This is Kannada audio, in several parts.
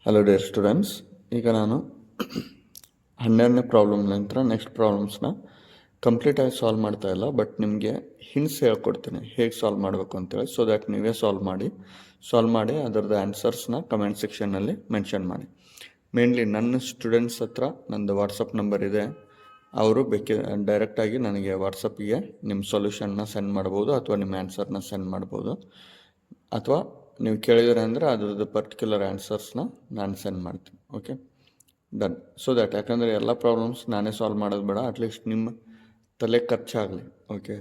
ಹಲೋ ಡಿಯರ್ ಸ್ಟೂಡೆಂಟ್ಸ್, ಈಗ ನಾನು 12ನೇ ಪ್ರಾಬ್ಲಮ್ ನಂತರ ನೆಕ್ಸ್ಟ್ ಪ್ರಾಬ್ಲಮ್ಸ್ನ ಕಂಪ್ಲೀಟಾಗಿ ಸಾಲ್ವ್ ಮಾಡ್ತಾ ಇಲ್ಲ, ಬಟ್ ನಿಮಗೆ ಹಿಂಟ್ಸ್ ಹೇಳ್ಕೊಡ್ತೀನಿ ಹೇಗೆ ಸಾಲ್ವ್ ಮಾಡಬೇಕು ಅಂತೇಳಿ. ಸೊ ದ್ಯಾಟ್ ನೀವೇ ಸಾಲ್ವ್ ಮಾಡಿ ಅದರದ್ದು ಆನ್ಸರ್ಸ್ನ ಕಮೆಂಟ್ ಸೆಕ್ಷನ್ನಲ್ಲಿ ಮೆನ್ಷನ್ ಮಾಡಿ. ಮೇನ್ಲಿ ನನ್ನ ಸ್ಟೂಡೆಂಟ್ಸ್ ಹತ್ರ ನಂದು ವಾಟ್ಸಪ್ ನಂಬರ್ ಇದೆ, ಅವರು ಡೈರೆಕ್ಟಾಗಿ ನನಗೆ ವಾಟ್ಸಪ್ಪಿಗೆ ನಿಮ್ಮ ಸೊಲ್ಯೂಷನ್ನ ಸೆಂಡ್ ಮಾಡ್ಬೋದು ಅಥವಾ ನಿಮ್ಮ ಆನ್ಸರ್ನ ಸೆಂಡ್ ಮಾಡ್ಬೋದು, ಅಥವಾ ನೀವು ಕೇಳಿದರೆ ಅಂದರೆ ಅದ್ರದ್ದು ಪರ್ಟಿಕ್ಯುಲರ್ ಆನ್ಸರ್ಸ್ನ ನಾನು ಸೆಂಡ್ ಮಾಡ್ತೀನಿ. Okay, done. ಸೊ ದ್ಯಾಟ್ ಯಾಕಂದರೆ ಎಲ್ಲ ಪ್ರಾಬ್ಲಮ್ಸ್ ನಾನೇ ಸಾಲ್ವ್ ಮಾಡೋದು ಬೇಡ, ಅಟ್ಲೀಸ್ಟ್ ನಿಮ್ಮ ತಲೆ ಖರ್ಚಾಗಲಿ. ಓಕೆ,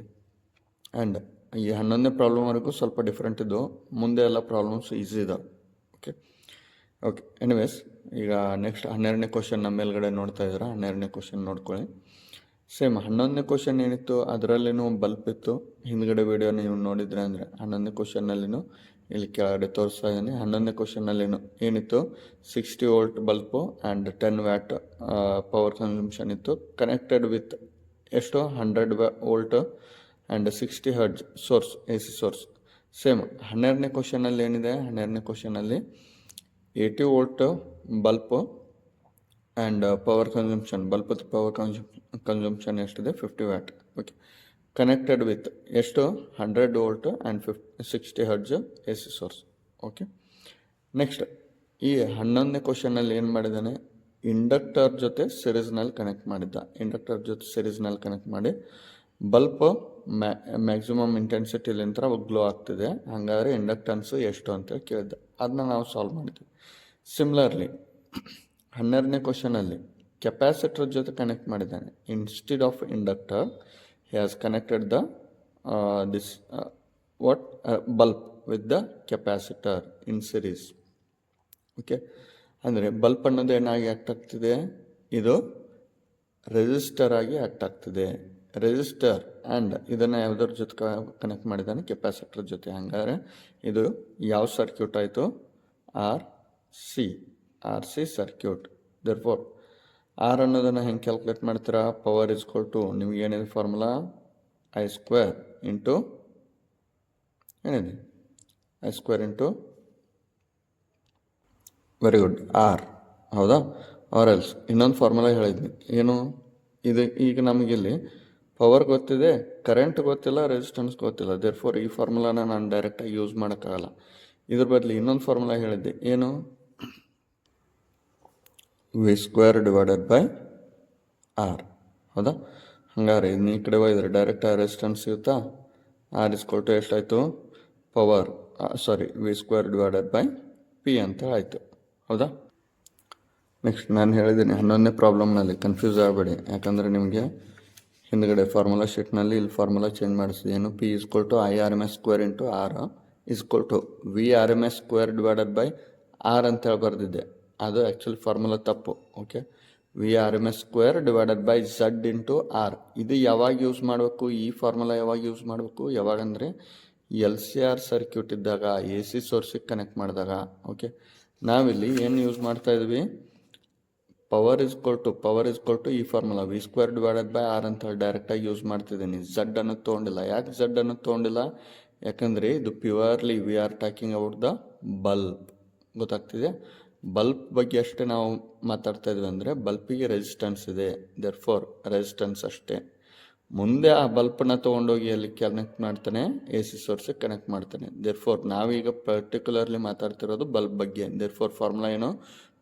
ಆ್ಯಂಡ್ ಈ 11ನೇ ಪ್ರಾಬ್ಲಮ್ವರೆಗೂ ಸ್ವಲ್ಪ ಡಿಫ್ರೆಂಟ್ ಇದ್ದು, ಮುಂದೆ ಎಲ್ಲ ಪ್ರಾಬ್ಲಮ್ಸ್ ಈಸಿ ಇದಾವೆ. ಓಕೆ, ಎನಿವೇಸ್ ಈಗ ನೆಕ್ಸ್ಟ್ 12ನೇ ಕ್ವಶನ್ ನಮ್ಮ ಮೇಲ್ಗಡೆ ನೋಡ್ತಾ ಇದ್ದೀರಾ. 12ನೇ ಕ್ವಶನ್ ನೋಡ್ಕೊಳ್ಳಿ. ಸೇಮ್ 11ನೇ ಕ್ವಶನ್ ಏನಿತ್ತು ಅದರಲ್ಲಿನೂ ಬಲ್ಪ್ ಇತ್ತು. ಹಿಂದ್ಗಡೆ ವಿಡಿಯೋ ನೀವು ನೋಡಿದ್ರೆ ಅಂದರೆ 11ನೇ ಕ್ವಶನ್ನಲ್ಲಿನೂ ಇಲ್ಲಿ ಕೆಳಗಡೆ ತೋರಿಸ್ತಾ ಇದ್ದೀನಿ. 11ನೇ ಕ್ವಶನ್ನಲ್ಲಿನೂ ಏನಿತ್ತು, 60 volt bulb and 10 watt power consumption ಇತ್ತು, ಕನೆಕ್ಟೆಡ್ ವಿತ್ ಎಷ್ಟು 100 volt and 60 hertz source, AC source. Same 12ನೇ ಕ್ವಶನಲ್ಲಿ ಏನಿದೆ, 12ನೇ ಕ್ವಶನಲ್ಲಿ 80 volt bulb and power consumption, ಬಲ್ಪದ ಪವರ್ ಕನ್ಸಂಪ್ಷನ್ ಎಷ್ಟಿದೆ 50 ವ್ಯಾಟ್. ಓಕೆ, ಕನೆಕ್ಟೆಡ್ ವಿತ್ ಎಷ್ಟು 100 volt and 60 hertz AC source. Okay, next ಈ 11ನೇ ಕ್ವಶನಲ್ಲಿ ಏನು ಮಾಡಿದ್ದಾನೆ, ಇಂಡಕ್ಟರ್ ಜೊತೆ ಸಿರೀಸ್ನಲ್ಲಿ ಕನೆಕ್ಟ್ ಮಾಡಿದ್ದ. ಇಂಡಕ್ಟರ್ ಜೊತೆ ಸಿರೀಸ್ನಲ್ಲಿ ಕನೆಕ್ಟ್ ಮಾಡಿ ಬಲ್ಪ್ ಮ್ಯಾಕ್ಸಿಮಮ್ ಇಂಟೆನ್ಸಿಟಿಲಿಂದ ಗ್ಲೋ ಆಗ್ತಿದೆ, ಹಾಗಾದರೆ ಇಂಡಕ್ಟನ್ಸು ಎಷ್ಟು ಅಂತೇಳಿ ಕೇಳಿದ್ದೆ. ಅದನ್ನ ನಾವು ಸಾಲ್ವ್ ಮಾಡಿದ್ವಿ. ಸಿಮ್ಲರ್ಲಿ 12ನೇ ಕ್ವಶನಲ್ಲಿ ಕೆಪಾಸಿಟರ್ ಜೊತೆ ಕನೆಕ್ಟ್ ಮಾಡಿದ್ದಾನೆ. Instead of inductor he has connected the bulb with the capacitor in series. Okay, ಅಂದರೆ ಬಲ್ಪ್ ಅನ್ನೋದು ಏನಾಗಿ ಆ್ಯಕ್ಟ್ ಆಗ್ತಿದೆ, ಇದು ರೆಸಿಸ್ಟರ್ ಆಗಿ ಆ್ಯಕ್ಟ್ ಆಗ್ತಿದೆ. ರೆಸಿಸ್ಟರ್ ಆ್ಯಂಡ್ ಇದನ್ನು ಯಾವುದ್ರ ಜೊತೆ ಕನೆಕ್ಟ್ ಮಾಡಿದ್ದಾನೆ, ಕೆಪಾಸಿಟರ್ ಜೊತೆ. ಹಾಗಾದರೆ ಇದು ಯಾವ ಸರ್ಕ್ಯೂಟ್ ಆಯಿತು, R C circuit. Therefore R ಅನ್ನೋದನ್ನು ಹೆಂಗೆ ಕ್ಯಾಲ್ಕುಲೇಟ್ ಮಾಡ್ತೀರಾ, ಪವರ್ ಇಸ್ಕೊಲ್ ಟು ನಿಮಗೇನಿದೆ ಫಾರ್ಮುಲಾ I² ಇಂಟು ಏನಿದೆ, I² into very good R, ಹೌದಾ? ಆರ್ ಎಲ್ಸ್ ಇನ್ನೊಂದು ಫಾರ್ಮುಲಾ ಹೇಳಿದ್ನಿ, ಏನು ಇದು. ಈಗ ನಮಗಿಲ್ಲಿ ಪವರ್ ಗೊತ್ತಿದೆ, ಕರೆಂಟ್ ಗೊತ್ತಿಲ್ಲ, ರೆಸಿಸ್ಟೆನ್ಸ್ ಗೊತ್ತಿಲ್ಲ. ದೇರ್ಫೋರ್ ಈ ಫಾರ್ಮುಲಾನ ನಾನು ಡೈರೆಕ್ಟಾಗಿ ಯೂಸ್ ಮಾಡೋಕ್ಕಾಗಲ್ಲ. ಇದ್ರ ಬದಲು ಇನ್ನೊಂದು ಫಾರ್ಮುಲಾ ಹೇಳಿದ್ದೆ, ಏನು, V² ಡಿವೈಡೆಡ್ ಬೈ ಆರ್, ಹೌದಾ? ಹಂಗಾರೆ ಇನ್ನು ಈ ಕಡೆ ಹೋಗಿದ್ರೆ ಡೈರೆಕ್ಟ್ ರೆಸಿಸ್ಟೆನ್ಸ್ ಸಿಗುತ್ತಾ, ಆರ್ ಇಸ್ಕೊಲ್ ಟು ಎಷ್ಟಾಯಿತು, power V² divided by P ಅಂತ ಆಯಿತು, ಹೌದಾ? ನೆಕ್ಸ್ಟ್ ನಾನು ಹೇಳಿದ್ದೀನಿ 11ನೇ ಪ್ರಾಬ್ಲಮ್ನಲ್ಲಿ ಕನ್ಫ್ಯೂಸ್ ಆಗಬೇಡಿ, ಯಾಕಂದರೆ ನಿಮಗೆ ಹಿಂದ್ಗಡೆ ಫಾರ್ಮುಲಾ ಶೀಟ್ನಲ್ಲಿ ಇಲ್ಲಿ ಫಾರ್ಮುಲಾ ಚೇಂಜ್ ಮಾಡಿಸಿದೆ. ಏನು, P is equal to I/RMS² into R is equal to V/RMS² divided by R ಅಂತೇಳಿ ಬರೆದಿದ್ದೆ. ಅದು ಆ್ಯಕ್ಚುಲಿ ಫಾರ್ಮುಲಾ ತಪ್ಪು. Okay, V/RMS² divided by Z into R. ಇದು ಯಾವಾಗ ಯೂಸ್ ಮಾಡಬೇಕು, ಈ ಫಾರ್ಮುಲಾ ಯಾವಾಗ ಯೂಸ್ ಮಾಡಬೇಕು, ಯಾವಾಗಂದರೆ LCR ಸರ್ಕ್ಯೂಟ್ ಇದ್ದಾಗ, AC ಸೋರ್ಸಿಗೆ ಕನೆಕ್ಟ್ ಮಾಡಿದಾಗ. ಓಕೆ, ನಾವಿಲ್ಲಿ ಏನು ಯೂಸ್ ಮಾಡ್ತಾ ಇದ್ವಿ, ಪವರ್ ಇಸ್ಕೊಲ್ ಟು ಈ formula V² divided by R ಅಂತ ಡೈರೆಕ್ಟಾಗಿ ಯೂಸ್ ಮಾಡ್ತಿದ್ದೀನಿ. Z ಅನ್ನೋದು ತೊಗೊಂಡಿಲ್ಲ. ಯಾಕೆ Z ಅನ್ನೋದು ತೊಗೊಂಡಿಲ್ಲ, ಯಾಕಂದರೆ ಇದು purely we are talking out the bulb. ಗೊತ್ತಾಗ್ತಿದೆ? ಬಲ್ಬ್ ಬಗ್ಗೆ ಅಷ್ಟೇ ನಾವು ಮಾತಾಡ್ತಾ ಇದ್ವಿ. ಅಂದರೆ ಬಲ್ಪಿಗೆ ರೆಸಿಸ್ಟೆನ್ಸ್ ಇದೆ, ದೇರ್ಫೋರ್ ರೆಸಿಸ್ಟೆನ್ಸ್ ಅಷ್ಟೇ. ಮುಂದೆ ಆ ಬಲ್ಪನ್ನ ತೊಗೊಂಡೋಗಿ ಅಲ್ಲಿ ಕನೆಕ್ಟ್ ಮಾಡ್ತಾನೆ, AC ಸೋರ್ಸಿಗೆ ಕನೆಕ್ಟ್ ಮಾಡ್ತಾನೆ. ದೇರ್ಫೋರ್ ನಾವೀಗ ಪರ್ಟಿಕ್ಯುಲರ್ಲಿ ಮಾತಾಡ್ತಿರೋದು ಬಲ್ಬ್ ಬಗ್ಗೆ. ದೇರ್ಫೋರ್ ಫಾರ್ಮುಲಾ ಏನು,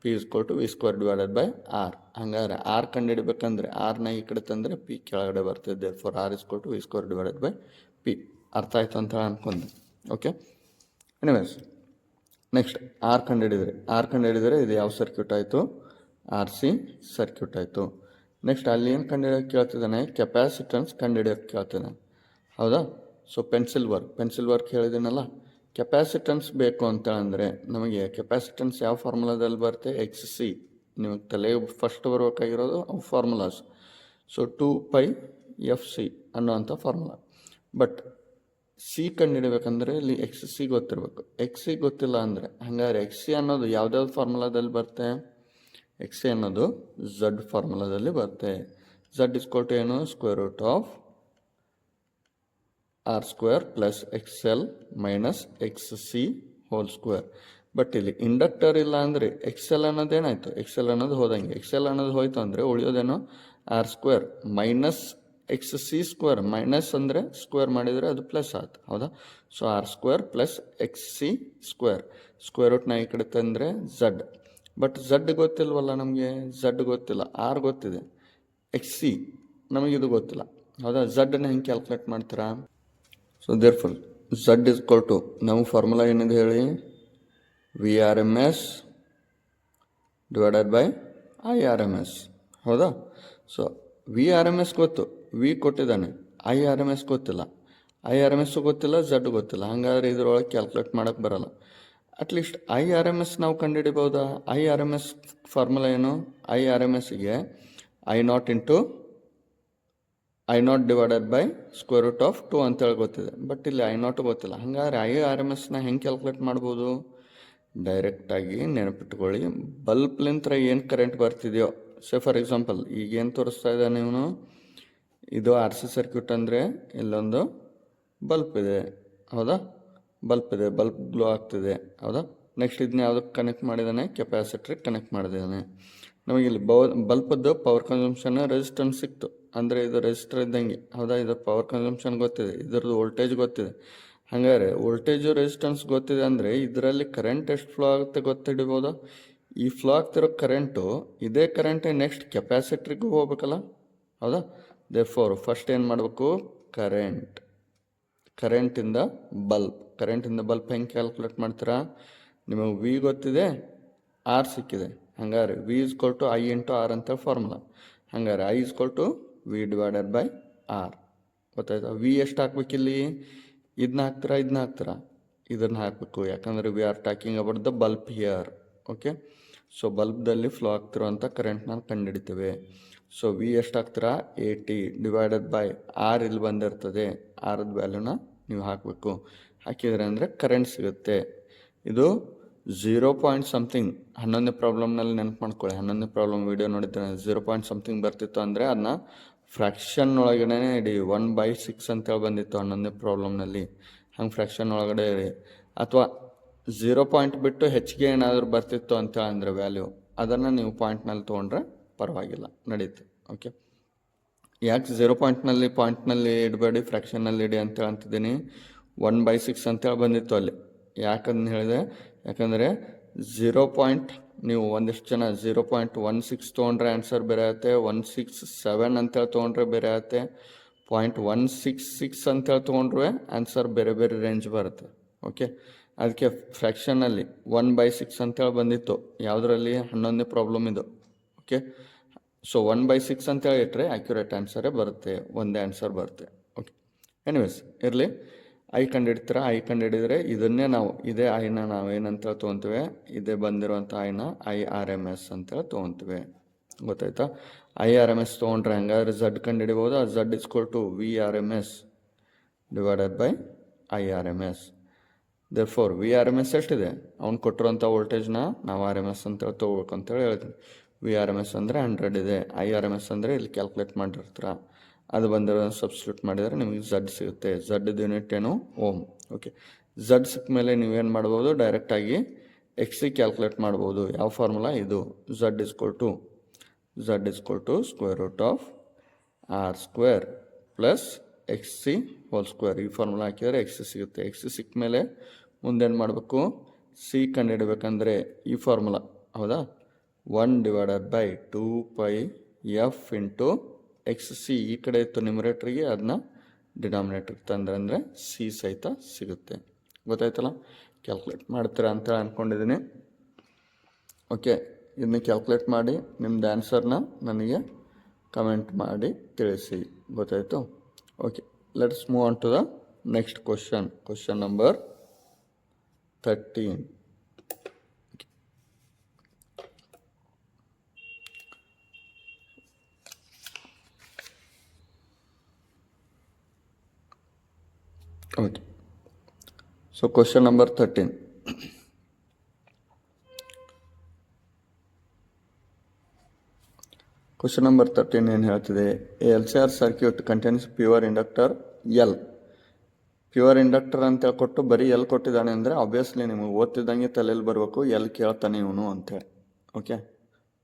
P is equal to V² divided by R. ಹಂಗಾದ್ರೆ ಆರ್ ಕಂಡುಹಿಡಬೇಕಂದ್ರೆ ಆರ್ನ ಈ ಕಡೆ ತಂದರೆ ಪಿ ಕೆಳಗಡೆ ಬರ್ತದೆ. Therefore R is equal to V² divided by P. ಅರ್ಥ ಆಯ್ತು ಅಂತ ಅನ್ಕೊಂಡೆ. ಓಕೆ, ಎನಿವೇಸ್ ನೆಕ್ಸ್ಟ್ ಆರ್ ಕಂಡುಹಿಡಿದರೆ ಇದು ಯಾವ ಸರ್ಕ್ಯೂಟ್ ಆಯಿತು, RC ಸರ್ಕ್ಯೂಟ್ ಆಯಿತು. ನೆಕ್ಸ್ಟ್ ಅಲ್ಲಿ ಏನು ಕಂಡುಹಿಡಿಯೋಕ್ಕೆ ಕೇಳ್ತಿದ್ದಾನೆ, ಕೆಪಾಸಿಟನ್ಸ್ ಕಂಡುಹಿಡಿಯೋಕ್ಕೆ ಕೇಳ್ತಿದ್ದಾನೆ, ಹೌದಾ? ಸೊ ಪೆನ್ಸಿಲ್ ವರ್ಕ್ ಹೇಳಿದ್ದೀನಲ್ಲ, ಕೆಪಾಸಿಟನ್ಸ್ ಬೇಕು ಅಂತಂದರೆ ನಮಗೆ ಕೆಪಾಸಿಟನ್ಸ್ ಯಾವ ಫಾರ್ಮುಲಾದಲ್ಲಿ ಬರುತ್ತೆ, XC. ನಿಮಗೆ ತಲೆ ಫಸ್ಟ್ ಬರಬೇಕಾಗಿರೋದು ಫಾರ್ಮುಲಾಸ್. ಸೊ 2πfc ಅನ್ನೋವಂಥ ಫಾರ್ಮುಲಾ. ಬಟ್ ಸಿ ಕಂಡುಹಿಡಬೇಕಂದ್ರೆ ಇಲ್ಲಿ XC ಗೊತ್ತಿರಬೇಕು. XC ಗೊತ್ತಿಲ್ಲ ಅಂದರೆ ಹಂಗಾರೆ XC ಅನ್ನೋದು ಯಾವುದ್ಯಾವ್ದು ಫಾರ್ಮುಲಾದಲ್ಲಿ ಬರುತ್ತೆ, XC ಅನ್ನೋದು Z ಫಾರ್ಮುಲಾದಲ್ಲಿ ಬರುತ್ತೆ. Z ಇಸ್ಕೊಲ್ ಟು ಏನು, √ R² plus XL minus XC whole square. But ಇಲ್ಲಿ ಇಂಡಕ್ಟರ್ ಇಲ್ಲ ಅಂದರೆ ಎಕ್ಸೆಲ್ ಅನ್ನೋದೇನಾಯಿತು, ಎಕ್ಸೆಲ್ ಅನ್ನೋದು ಹೋದಂಗೆ. ಎಕ್ಸೆಲ್ ಅನ್ನೋದು ಹೋಯ್ತು ಅಂದರೆ ಉಳಿಯೋದೇನೋ R square minus X C square. Minus ಅಂದರೆ ಸ್ಕ್ವೇರ್ ಮಾಡಿದರೆ ಅದು ಪ್ಲಸ್ ಆಯ್ತು, ಹೌದಾ. So R square plus X C square. Square ರೂಟ್ನ ಈ ಕಡೆ ತಂದರೆ ಝಡ್. ಬಟ್ ಝಡ್ ಗೊತ್ತಿಲ್ವಲ್ಲ ನಮಗೆ, ಝಡ್ ಗೊತ್ತಿಲ್ಲ, ಆರ್ ಗೊತ್ತಿದೆ, ಎಕ್ಸ್ ಸಿ ನಮಗಿದು ಗೊತ್ತಿಲ್ಲ, ಹೌದಾ. ಝಡ್ನ ಹೆಂಗೆ ಕ್ಯಾಲ್ಕುಲೇಟ್ ಮಾಡ್ತೀರಾ? So therefore Z is equal to, ನಮ್ಮ ಫಾರ್ಮುಲಾ ಏನಿದೆ ಹೇಳಿ, V R M S divided by I R M S, ಹೌದಾ. So V R M S ಗೊತ್ತು, ವಿ ಕೊಟ್ಟಿದ್ದಾನೆ, ಐ ಆರ್ ಎಮ್ ಎಸ್ ಗೊತ್ತಿಲ್ಲ, ಐ ಆರ್ ಎಮ್ ಎಸ್ಸು ಗೊತ್ತಿಲ್ಲ, ಝಡ್ ಗೊತ್ತಿಲ್ಲ. ಹಾಗಾದ್ರೆ ಇದರೊಳಗೆ ಕ್ಯಾಲ್ಕುಲೇಟ್ ಮಾಡೋಕ್ಕೆ ಬರೋಲ್ಲ. At least I R M S ನಾವು ಕಂಡುಹಿಡಿಬೋದಾ? I R M S formula ಏನು? ಐ ಆರ್ ಎಮ್ ಎಸ್ಗೆ I not into I naught divided by square root of 2 ಅಂತೇಳಿ ಗೊತ್ತಿದೆ. ಬಟ್ ಇಲ್ಲಿ ಐ ನಾಟ್ ಗೊತ್ತಿಲ್ಲ. ಹಾಗಾದ್ರೆ ಐ ಆರ್ ಎಮ್ ಎಸ್ನ ಹೆಂಗೆ ಕ್ಯಾಲ್ಕುಲೇಟ್ ಮಾಡ್ಬೋದು? ಡೈರೆಕ್ಟಾಗಿ ನೆನಪಿಟ್ಕೊಳ್ಳಿ, ಬಲ್ಬ್ಲಿಂತ್ರ ಏನು ಕರೆಂಟ್ ಬರ್ತಿದೆಯೋ, ಫಾರ್ ಎಕ್ಸಾಂಪಲ್ ಈಗ ಏನು ತೋರಿಸ್ತಾ ಇದ್ದಾನೆ ಇವನು, ಇದು ಆರ್ ಸಿ ಸರ್ಕ್ಯೂಟ್ ಅಂದರೆ ಇಲ್ಲೊಂದು ಬಲ್ಪ್ ಇದೆ, ಹೌದಾ. ಬಲ್ಪ್ ಇದೆ, ಬಲ್ಪ್ ಗ್ಲೋ ಆಗ್ತಿದೆ, ಹೌದಾ. ನೆಕ್ಸ್ಟ್ ಇದನ್ನ ಯಾವುದಕ್ಕೆ ಕನೆಕ್ಟ್ ಮಾಡಿದ್ದಾನೆ? ಕೆಪಾಸಿಟ್ರಿಗೆ ಕನೆಕ್ಟ್ ಮಾಡಿದ್ದಾನೆ. ನಮಗಿಲ್ಲಿ ಬಲ್ಪದ್ದು ಪವರ್ ಕನ್ಸಂಪ್ಷನ್ ರೆಸಿಸ್ಟೆನ್ಸ್ ಸಿಕ್ತು ಅಂದರೆ ಇದು ರೆಸಿಸ್ಟರ್ ಇದ್ದಂಗೆ, ಹೌದಾ. ಇದು ಪವರ್ ಕನ್ಸಂಪ್ಷನ್ ಗೊತ್ತಿದೆ, ಇದರದ್ದು ವೋಲ್ಟೇಜ್ ಗೊತ್ತಿದೆ. ಹಾಗಾದರೆ ವೋಲ್ಟೇಜು ರೆಸಿಸ್ಟೆನ್ಸ್ ಗೊತ್ತಿದೆ ಅಂದರೆ ಇದರಲ್ಲಿ ಕರೆಂಟ್ ಎಷ್ಟು ಫ್ಲೋ ಆಗುತ್ತೆ ಗೊತ್ತಿಡ್ಬೋದಾ? ಈ ಫ್ಲೋ ಆಗ್ತಿರೋ ಕರೆಂಟು, ಇದೇ ಕರೆಂಟೇ ನೆಕ್ಸ್ಟ್ ಕೆಪಾಸಿಟ್ರಿಗೂ ಹೋಗ್ಬೇಕಲ್ಲ, ಹೌದಾ. ದೇರ್ಫೋರ್ ಫಸ್ಟ್ ಏನು ಮಾಡಬೇಕು? ಕರೆಂಟಿಂದ ಬಲ್ಪ್ ಹೆಂಗೆ ಕ್ಯಾಲ್ಕುಲೇಟ್ ಮಾಡ್ತೀರಾ? ನಿಮಗೆ ವಿ ಗೊತ್ತಿದೆ, ಆರ್ ಸಿಕ್ಕಿದೆ. ಹಂಗಾರೆ V is equal to I into R ಅಂತೇಳಿ ಫಾರ್ಮುಲಾ. ಹಂಗಾರೆ I is equal to V divided by R. ಗೊತ್ತಾಯ್ತಾ? ವಿ ಎಷ್ಟು ಹಾಕ್ಬೇಕಿಲ್ಲಿ? ಇದನ್ನ ಹಾಕ್ತೀರಾ, ಇದನ್ನು ಹಾಕಬೇಕು. ಯಾಕಂದರೆ we are talking about the bulb here, okay. So ಬಲ್ಬ್ದಲ್ಲಿ ಫ್ಲೋ ಆಗ್ತಿರೋಂಥ ಕರೆಂಟ್ನ ಕಂಡುಹಿಡಿತೇವೆ. ಸೊ ವಿ ಎಷ್ಟು ಹಾಕ್ತೀರಾ? 80 ಡಿವೈಡೆಡ್ ಬೈ ಆರ್ ಇಲ್ಲಿ ಬಂದಿರ್ತದೆ, ಆರದ ವ್ಯಾಲ್ಯೂನ ನೀವು ಹಾಕಬೇಕು. ಹಾಕಿದರೆ ಅಂದರೆ ಕರೆಂಟ್ ಸಿಗುತ್ತೆ. ಇದು 0. ಸಮಥಿಂಗ್ 11ನೇ ಪ್ರಾಬ್ಲಮ್ನಲ್ಲಿ ನೆನಪು ಮಾಡ್ಕೊಳ್ಳಿ. 11ನೇ ಪ್ರಾಬ್ಲಮ್ ವೀಡಿಯೋ ನೋಡಿದ್ರೆ 0. ಸಮಥಿಂಗ್ ಬರ್ತಿತ್ತು ಅಂದರೆ ಅದನ್ನ ಫ್ರ್ಯಾಕ್ಷನ್ ಒಳಗಡೆ ಇಡಿ. 1/6 ಅಂತೇಳಿ ಬಂದಿತ್ತು 11ನೇ ಪ್ರಾಬ್ಲಮ್ನಲ್ಲಿ. ಹಂಗೆ ಫ್ರ್ಯಾಕ್ಷನ್ ಒಳಗಡೆ ಇಡಿ. ಅಥವಾ 0 ಬಿಟ್ಟು ಹೆಚ್ಚಿಗೆ ಏನಾದರೂ ಬರ್ತಿತ್ತು ಅಂತೇಳಿ ಅಂದರೆ ವ್ಯಾಲ್ಯೂ, ಅದನ್ನು ನೀವು ಪಾಯಿಂಟ್ನಲ್ಲಿ ತೊಗೊಂಡ್ರೆ ಪರವಾಗಿಲ್ಲ, ನಡೀತೆ, ಓಕೆ. ಯಾಕೆ 0 ಪಾಯಿಂಟ್ನಲ್ಲಿ ಇಡಬೇಡಿ, ಫ್ರ್ಯಾಕ್ಷನ್ನಲ್ಲಿ ಇಡಿ ಅಂತೇಳಿ ಅಂತಿದ್ದೀನಿ. 1/6 ಅಂತೇಳಿ ಬಂದಿತ್ತು ಅಲ್ಲಿ. ಯಾಕಂದು ಹೇಳಿದೆ? ಯಾಕಂದರೆ 0. ನೀವು ಒಂದಿಷ್ಟು ಜನ 0.16 ತೊಗೊಂಡ್ರೆ ಆನ್ಸರ್ ಬೇರೆ ಆಗುತ್ತೆ, 167 ಅಂತೇಳಿ ತೊಗೊಂಡ್ರೆ ಬೇರೆ ಆಗುತ್ತೆ, 0.166 ಅಂತೇಳಿ ತೊಗೊಂಡ್ರೆ ಆನ್ಸರ್ ಬೇರೆ ಬೇರೆ ರೇಂಜ್ ಬರುತ್ತೆ, ಓಕೆ. ಅದಕ್ಕೆ ಫ್ರ್ಯಾಕ್ಷನಲ್ಲಿ 1/6 ಅಂತೇಳಿ ಬಂದಿತ್ತು ಯಾವುದರಲ್ಲಿ? 11ನೇ ಪ್ರಾಬ್ಲಮ್ ಇದು, ಓಕೆ. ಸೊ 1/6 ಅಂತೇಳಿ ಇಟ್ಟರೆ ಆ್ಯಕ್ಯುರೇಟ್ ಆನ್ಸರೇ ಬರುತ್ತೆ, ಒಂದೇ ಆನ್ಸರ್ ಬರುತ್ತೆ, ಓಕೆ. ಎನಿವೇಸ್ ಇರಲಿ. ಐ ಕಂಡುಹಿಡ್ತೀರಾ? ಐ ಕಂಡುಹಿಡಿದ್ರೆ ಇದನ್ನೇ ನಾವು, ಇದೇ ಐನ ನಾವು ಏನಂತೇಳಿ ತೊಗೊತೀವಿ? ಇದೇ ಬಂದಿರುವಂಥ ಐನ ಐ ಆರ್ ಎಮ್ ಎಸ್ ಅಂತೇಳಿ ತೊಗೊತೀವಿ, ಗೊತ್ತಾಯ್ತಾ. ಐ ಆರ್ ಎಮ್ ಎಸ್ ತೊಗೊಂಡ್ರೆ ಹಂಗಾದ್ರೆ ಝಡ್ ಕಂಡುಹಿಡಿಬೋದಾ? Z is equal to V R M S divided by I R M S. Therefore V R M S ಎಷ್ಟಿದೆ? ಅವ್ನು ಕೊಟ್ಟಿರೋಂಥ ವೋಲ್ಟೇಜ್ನ ನಾವು ಆರ್ ಎಮ್ ಎಸ್ ಅಂತೇಳಿ ತೊಗೋಬೇಕು ಅಂತೇಳಿ ಹೇಳ್ತೀನಿ. ವಿ ಆರ್ ಎಮ್ ಎಸ್ ಅಂದರೆ 100 ಇದೆ, ಐ ಆರ್ ಎಮ್ ಎಸ್ ಅಂದರೆ ಇಲ್ಲಿ ಕ್ಯಾಲ್ಕುಲೇಟ್ ಮಾಡಿರ್ತೀರ, ಅದು ಬಂದಿರೋ ಸಬ್ಸ್ಟಿಟ್ಯೂಟ್ ಮಾಡಿದರೆ ನಿಮಗೆ ಝಡ್ ಸಿಗುತ್ತೆ. ಝಡ್ ಯೂನಿಟ್ ಏನು? Ohm, okay. ಝಡ್ ಸಿಕ್ಕ ಮೇಲೆ ನೀವೇನು ಮಾಡ್ಬೋದು? ಡೈರೆಕ್ಟಾಗಿ ಎಕ್ಸ್ ಸಿ ಕ್ಯಾಲ್ಕುಲೇಟ್ ಮಾಡ್ಬೋದು. ಯಾವ ಫಾರ್ಮುಲಾ ಇದು? Z is equal to square root of R square plus X C whole square. ಈ ಫಾರ್ಮುಲಾ ಹಾಕಿದರೆ ಎಕ್ಸ್ ಸಿ ಸಿಗುತ್ತೆ. ಎಕ್ಸ್ ಸಿ ಸಿಕ್ಕ ಮೇಲೆ ಮುಂದೇನು ಮಾಡಬೇಕು? ಸಿ ಕಂಡುಹಿಡಬೇಕಂದ್ರೆ ಈ ಫಾರ್ಮುಲಾ, ಹೌದಾ. 1 divided by 2πf into X C. ಈ ಕಡೆ ಇತ್ತು ನ್ಯೂಮರೇಟ್ರಿಗೆ, ಅದನ್ನ ಡಿನಾಮಿನೇಟ್ರಿಗೆ ತಂದ್ರೆ ಅಂದರೆ ಸಿ ಸಹಿತ ಸಿಗುತ್ತೆ. ಗೊತ್ತಾಯ್ತಲ್ಲ? ಕ್ಯಾಲ್ಕುಲೇಟ್ ಮಾಡ್ತೀರಾ ಅಂತ ಅಂದ್ಕೊಂಡಿದ್ದೀನಿ, ಓಕೆ. ಇದನ್ನ ಕ್ಯಾಲ್ಕುಲೇಟ್ ಮಾಡಿ ನಿಮ್ಮದು ಆನ್ಸರ್ನ ನನಗೆ ಕಮೆಂಟ್ ಮಾಡಿ ತಿಳಿಸಿ, ಗೊತ್ತಾಯಿತು? Okay, let's move on to the next question number 13. Okay. So question number 13. Question number 13 ಏನು ಹೇಳ್ತಿದೆ? L C R circuit contains pure inductor L pure inductor ಅಂತ ಹೇಳ್ಕೊಟ್ಟು ಬರೀ ಎಲ್ ಕೊಟ್ಟಿದ್ದಾನೆ ಅಂದರೆ ಆಬ್ವಿಯಸ್ಲಿ ನಿಮಗೆ ಓದ್ತಿದ್ದಂಗೆ ತಲೆಯಲ್ಲಿ ಬರಬೇಕು ಎಲ್ಲಿ ಕೇಳ್ತಾನೆ ಇವನು ಅಂತೇಳಿ. ಓಕೆ,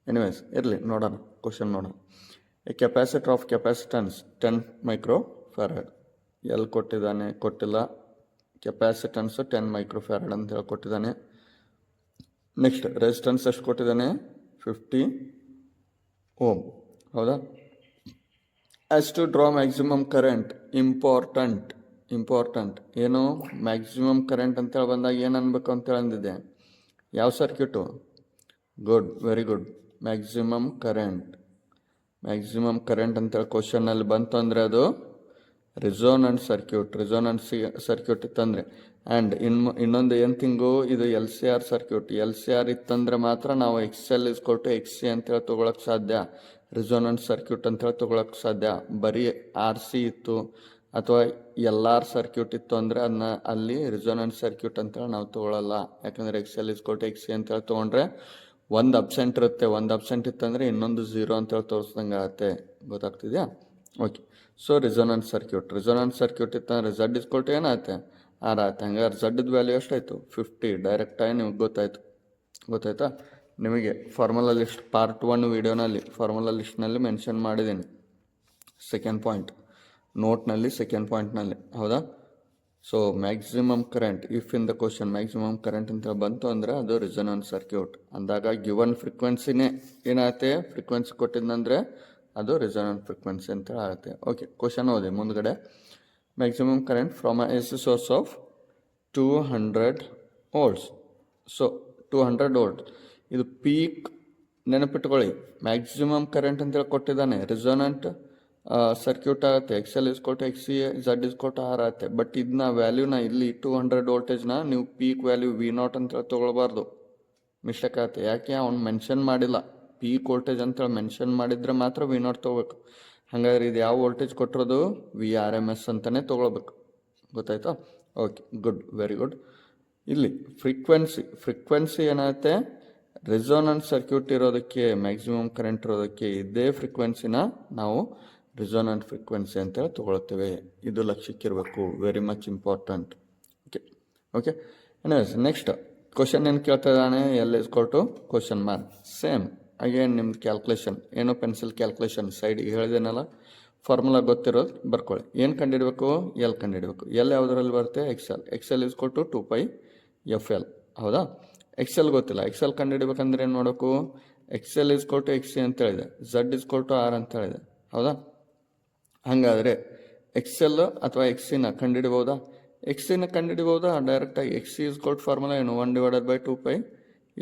ಎನಿವೇಸ್ ಇರಲಿ, ನೋಡೋಣ ಕ್ವಶನ್ ನೋಡೋಣ. A capacitor of capacitance 10 micro farad. ಎಲ್ಲಿ ಕೊಟ್ಟಿದ್ದಾನೆ ಕೊಟ್ಟಿಲ್ಲ, ಕೆಪಾಸಿಟನ್ಸು 10 ಮೈಕ್ರೋ ಫ್ಯಾರಡ್ ಅಂತ ಹೇಳಿ ಕೊಟ್ಟಿದ್ದಾನೆ. ನೆಕ್ಸ್ಟ್ ರೆಸಿಸ್ಟೆನ್ಸ್ ಎಷ್ಟು ಕೊಟ್ಟಿದ್ದಾನೆ, 50 ಓಮ್. ಹೌದಾ. As to draw maximum current, important ಏನು, ಮ್ಯಾಕ್ಸಿಮಮ್ ಕರೆಂಟ್ ಅಂತೇಳಿ ಬಂದಾಗ ಏನು ಅನ್ಬೇಕು ಅಂತೇಳಿ ಅಂದಿದ್ದೆ, ಯಾವ circuit, good, very good, maximum current ಅಂತೇಳಿ ಕ್ವಶನಲ್ಲಿ ಬಂತು ಅಂದರೆ ಅದು ರೆಸೋನೆಂಟ್ ಸರ್ಕ್ಯೂಟ್ ಇತ್ತಂದರೆ. ಆ್ಯಂಡ್ ಇನ್ನೊಂದು ಏನು ಥಿಂಗು, ಇದು LCR ಸರ್ಕ್ಯೂಟ್. LCR ಇತ್ತಂದರೆ ಮಾತ್ರ ನಾವು XL XC ಅಂತೇಳಿ ತೊಗೊಳಕ್ಕೆ ಸಾಧ್ಯ, ರೆಸೋನೆಂಟ್ ಸರ್ಕ್ಯೂಟ್ ಅಂತೇಳಿ ತೊಗೊಳಕ್ಕೆ ಸಾಧ್ಯ. ಬರೀ RC ಇತ್ತು ಅಥವಾ LR ಸರ್ಕ್ಯೂಟ್ ಇತ್ತು ಅಂದರೆ ಅದನ್ನ ಅಲ್ಲಿ ರೆಸೋನೆಂಟ್ ಸರ್ಕ್ಯೂಟ್ ಅಂತೇಳಿ ನಾವು ತೊಗೊಳಲ್ಲ. ಯಾಕಂದರೆ XL XC ಅಂತೇಳಿ ತೊಗೊಂಡ್ರೆ ಒಂದು ಅಬ್ಸೆಂಟ್ ಇರುತ್ತೆ, ಒಂದು ಅಬ್ಸೆಂಟ್ ಇತ್ತಂದರೆ ಇನ್ನೊಂದು 0 ಅಂತೇಳಿ ತೋರಿಸ್ದಂಗೆ ಆಗುತ್ತೆ. ಗೊತ್ತಾಗ್ತಿದೆಯಾ? ಓಕೆ, ಸೊ ರೆಸೋನೆಂಟ್ ಸರ್ಕ್ಯೂಟ್ ಇತ್ತಂದರೆ Z ಏನಾಗುತ್ತೆ, R ಆಗುತ್ತೆ. ಹಂಗಾರೆ ಝಡ್ದು ವ್ಯಾಲ್ಯೂ ಎಷ್ಟಾಯಿತು, 50. ಡೈರೆಕ್ಟಾಗಿ ನಿಮ್ಗೆ ಗೊತ್ತಾಯ್ತಾ? ನಿಮಗೆ ಫಾರ್ಮುಲಾ ಲಿಸ್ಟ್ ಪಾರ್ಟ್ 1 ವಿಡಿಯೋನಲ್ಲಿ ಫಾರ್ಮುಲಾ ಲಿಸ್ಟ್ನಲ್ಲಿ ಮೆನ್ಷನ್ ಮಾಡಿದ್ದೀನಿ, ಸೆಕೆಂಡ್ ಪಾಯಿಂಟ್ ನೋಟ್ನಲ್ಲಿ, ಸೆಕೆಂಡ್ ಪಾಯಿಂಟ್ನಲ್ಲಿ. ಹೌದಾ. So maximum current, if in the question maximum current ಅಂತ ಬಂತು ಅಂದರೆ ಅದು ರೆಸೋನೆಂಟ್ ಸರ್ಕ್ಯೂಟ್ ಅಂದಾಗ ಗಿವನ್ ಫ್ರೀಕ್ವೆನ್ಸಿನೇ ಏನಾಗುತ್ತೆ, ಫ್ರೀಕ್ವೆನ್ಸಿ ಕೊಟ್ಟಿದ್ದಂದರೆ ಅದು ರೆಸೋನೆಂಟ್ ಫ್ರೀಕ್ವೆನ್ಸಿ ಅಂತ ಆಗುತ್ತೆ. ಓಕೆ, ಕ್ವಶನ್ ಓದಿ ಮುಂದ್ಗಡೆ. Maximum current from A AC source of 200 volts. So 200 volt ಇದು ಪೀಕ್. ನೆನಪಿಟ್ಕೊಳ್ಳಿ, ಮ್ಯಾಕ್ಸಿಮಮ್ ಕರೆಂಟ್ ಅಂತೇಳಿ ಕೊಟ್ಟಿದ್ದಾನೆ, ರೆಸೋನೆಂಟ್ ಸರ್ಕ್ಯೂಟ್ ಆಗುತ್ತೆ. XL XC, Z R ಆಗುತ್ತೆ. ಬಟ್ ಇದನ್ನ ವ್ಯಾಲ್ಯೂನ ಇಲ್ಲಿ 200 ವೋಲ್ಟೇಜ್ನ ನೀವು ಪೀಕ್ ವ್ಯಾಲ್ಯೂ V0 ಅಂತೇಳಿ ತೊಗೊಳ್ಬಾರ್ದು, ಮಿಸ್ಟೇಕ್ ಆಗುತ್ತೆ. ಯಾಕೆ, ಅವ್ನು ಮೆನ್ಷನ್ ಮಾಡಿಲ್ಲ, ಪೀಕ್ ವೋಲ್ಟೇಜ್ ಅಂತೇಳಿ ಮೆನ್ಷನ್ ಮಾಡಿದರೆ ಮಾತ್ರ V0 ತೊಗೋಬೇಕು. ಹಾಗಾದ್ರೆ ಇದು ಯಾವ ವೋಲ್ಟೇಜ್ ಕೊಟ್ಟಿರೋದು, VRMS ಅಂತಲೇ ತೊಗೊಳ್ಬೇಕು. ಗೊತ್ತಾಯ್ತಾ? Okay, good, very good. ಇಲ್ಲಿ ಫ್ರೀಕ್ವೆನ್ಸಿ ಏನಾಗುತ್ತೆ, ರೆಸೋನೆಂಟ್ ಸರ್ಕ್ಯೂಟ್ ಇರೋದಕ್ಕೆ, ಮ್ಯಾಕ್ಸಿಮಮ್ ಕರೆಂಟ್ ಇರೋದಕ್ಕೆ ಇದೇ ಫ್ರೀಕ್ವೆನ್ಸಿನ ನಾವು ರೆಸೋನೆಂಟ್ ಫ್ರೀಕ್ವೆನ್ಸಿ ಅಂತೇಳಿ ತೊಗೊಳ್ತೇವೆ. ಇದು ಲಕ್ಷ್ಯಕ್ಕಿರಬೇಕು, very much important. Okay. Anyways next question ಏನು ಕೇಳ್ತಾ ಇದ್ದಾನೆ, L = ಸೇಮ್ ಅಗೇನ್ ನಿಮ್ದು ಕ್ಯಾಲ್ಕುಲೇಷನ್ ಏನು, ಪೆನ್ಸಿಲ್ ಕ್ಯಾಲ್ಕುಲೇಷನ್ ಸೈಡಿಗೆ ಹೇಳಿದೇನಲ್ಲ, ಫಾರ್ಮುಲಾ ಗೊತ್ತಿರೋದು ಬರ್ಕೊಳ್ಳಿ. ಏನು ಕಂಡುಹಿಡಬೇಕು, ಎಲ್ ಕಂಡುಹಿಡಬೇಕು. ಎಲ್ ಯಾವುದರಲ್ಲಿ ಬರುತ್ತೆ, XL = 2πfL. ಹೌದಾ. XL ಗೊತ್ತಿಲ್ಲ, XL ಕಂಡುಹಿಡಬೇಕಂದ್ರೆ ಏನು ಮಾಡಬೇಕು, XL = XC ಅಂತ ಹೇಳಿದೆ, Z = R ಅಂತ ಹೇಳಿದೆ. ಹೌದಾ. ಹಾಗಾದರೆ XL ಅಥವಾ XCನ ಕಂಡುಹಿಡಿಬೋದಾ, XCನ ಕಂಡುಹಿಡಿಬೋದಾ ಡೈರೆಕ್ಟಾಗಿ. XC = ಫಾರ್ಮುಲಾ ಏನು, 1/2πf ×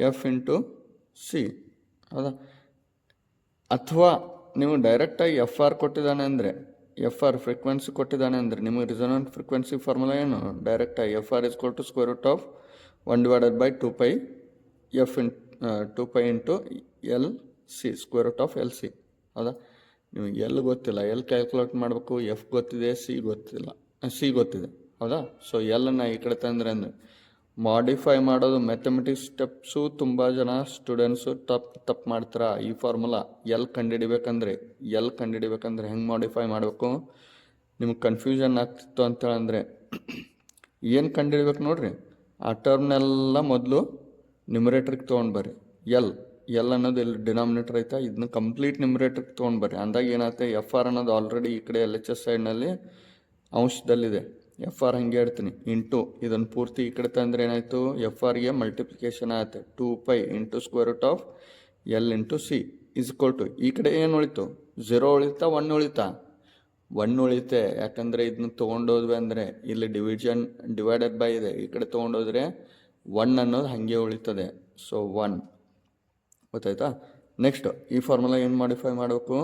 C. ಹೌದಾ. ಅಥವಾ ನೀವು ಡೈರೆಕ್ಟಾಗಿ FR ಕೊಟ್ಟಿದ್ದಾನೆ ಅಂದರೆ, FR ಫ್ರೀಕ್ವೆನ್ಸಿ ಕೊಟ್ಟಿದ್ದಾನೆ ಅಂದರೆ ನಿಮಗೆ ರಿಸೋನೆಂಟ್ ಫ್ರೀಕ್ವೆನ್ಸಿ ಫಾರ್ಮುಲಾ ಏನು, ಡೈರೆಕ್ಟಾಗಿ FR = √1/2πf × 2π × LC, √LC. ಹೌದಾ. ನೀವು ಎಲ್ ಗೊತ್ತಿಲ್ಲ, ಎಲ್ ಕ್ಯಾಲ್ಕುಲೇಟ್ ಮಾಡಬೇಕು, ಎಫ್ ಗೊತ್ತಿದೆ, ಸಿ ಗೊತ್ತಿದೆ. ಹೌದಾ. ಸೊ ಎಲ್ಲನ್ನು ಈ ಕಡೆ ತಂದರೆ ಅಂದರೆ ಮಾಡಿಫೈ ಮಾಡೋದು ಮ್ಯಾಥಮೆಟಿಕ್ಸ್ ಸ್ಟೆಪ್ಸು ತುಂಬ ಜನ ಸ್ಟೂಡೆಂಟ್ಸು ತಪ್ಪು ಮಾಡ್ತಾರೆ. ಈ ಫಾರ್ಮುಲಾ ಎಲ್ ಕಂಡುಹಿಡಿಬೇಕಂದ್ರೆ ಹೆಂಗೆ ಮಾಡಿಫೈ ಮಾಡಬೇಕು, ನಿಮ್ಗೆ ಕನ್ಫ್ಯೂಷನ್ ಆಗ್ತಿತ್ತು ಅಂತೇಳಂದರೆ ಏನು ಕಂಡುಹಿಡ್ಬೇಕು ನೋಡ್ರಿ, ಆ ಟರ್ಮ್ನೆಲ್ಲ ಮೊದಲು ನ್ಯೂಮರೇಟ್ರಿಗೆ ತೊಗೊಂಡು ಬರ್ರಿ. ಎಲ್ ಅನ್ನೋದು ಇಲ್ಲಿ ಡಿನಾಮಿನೇಟರ್ ಐತಾ, ಇದನ್ನ ಕಂಪ್ಲೀಟ್ ನ್ಯೂಮರೇಟ್ರಿಗೆ ತೊಗೊಂಡು ಬರ್ರಿ. ಅಂದಾಗ ಏನಾಗುತ್ತೆ, FR ಅನ್ನೋದು ಆಲ್ರೆಡಿ ಈ ಕಡೆ LHS ಸೈಡ್ನಲ್ಲಿ ಅಂಶದಲ್ಲಿದೆ. FR ಹಾಗೆ ಇಡ್ತೀನಿ ಇಂಟು ಇದನ್ನು ಪೂರ್ತಿ ಈ ಕಡೆ ತಂದರೆ ಏನಾಯಿತು, FRಗೆ ಮಲ್ಟಿಪ್ಲಿಕೇಶನ್ ಆಗುತ್ತೆ, 2π × √L × C = ಈ ಕಡೆ ಏನು ಉಳಿತು, 0 ಉಳಿತಾ, 1 ಉಳಿತಾ, 1 ಉಳಿತೆ. ಯಾಕಂದರೆ ಇದನ್ನ ತೊಗೊಂಡೋದ್ವಿ ಅಂದರೆ ಇಲ್ಲಿ ಡಿವೈಡೆಡ್ ಬೈ ಇದೆ, ಈ ಕಡೆ ತೊಗೊಂಡೋದ್ರೆ 1 ಅನ್ನೋದು ಹಾಗೆ ಉಳಿತದೆ. ಸೊ 1. ಗೊತ್ತಾಯ್ತಾ. ನೆಕ್ಸ್ಟ್ ಈ ಫಾರ್ಮುಲಾ ಏನು ಮಾಡಿಫೈ ಮಾಡಬೇಕು,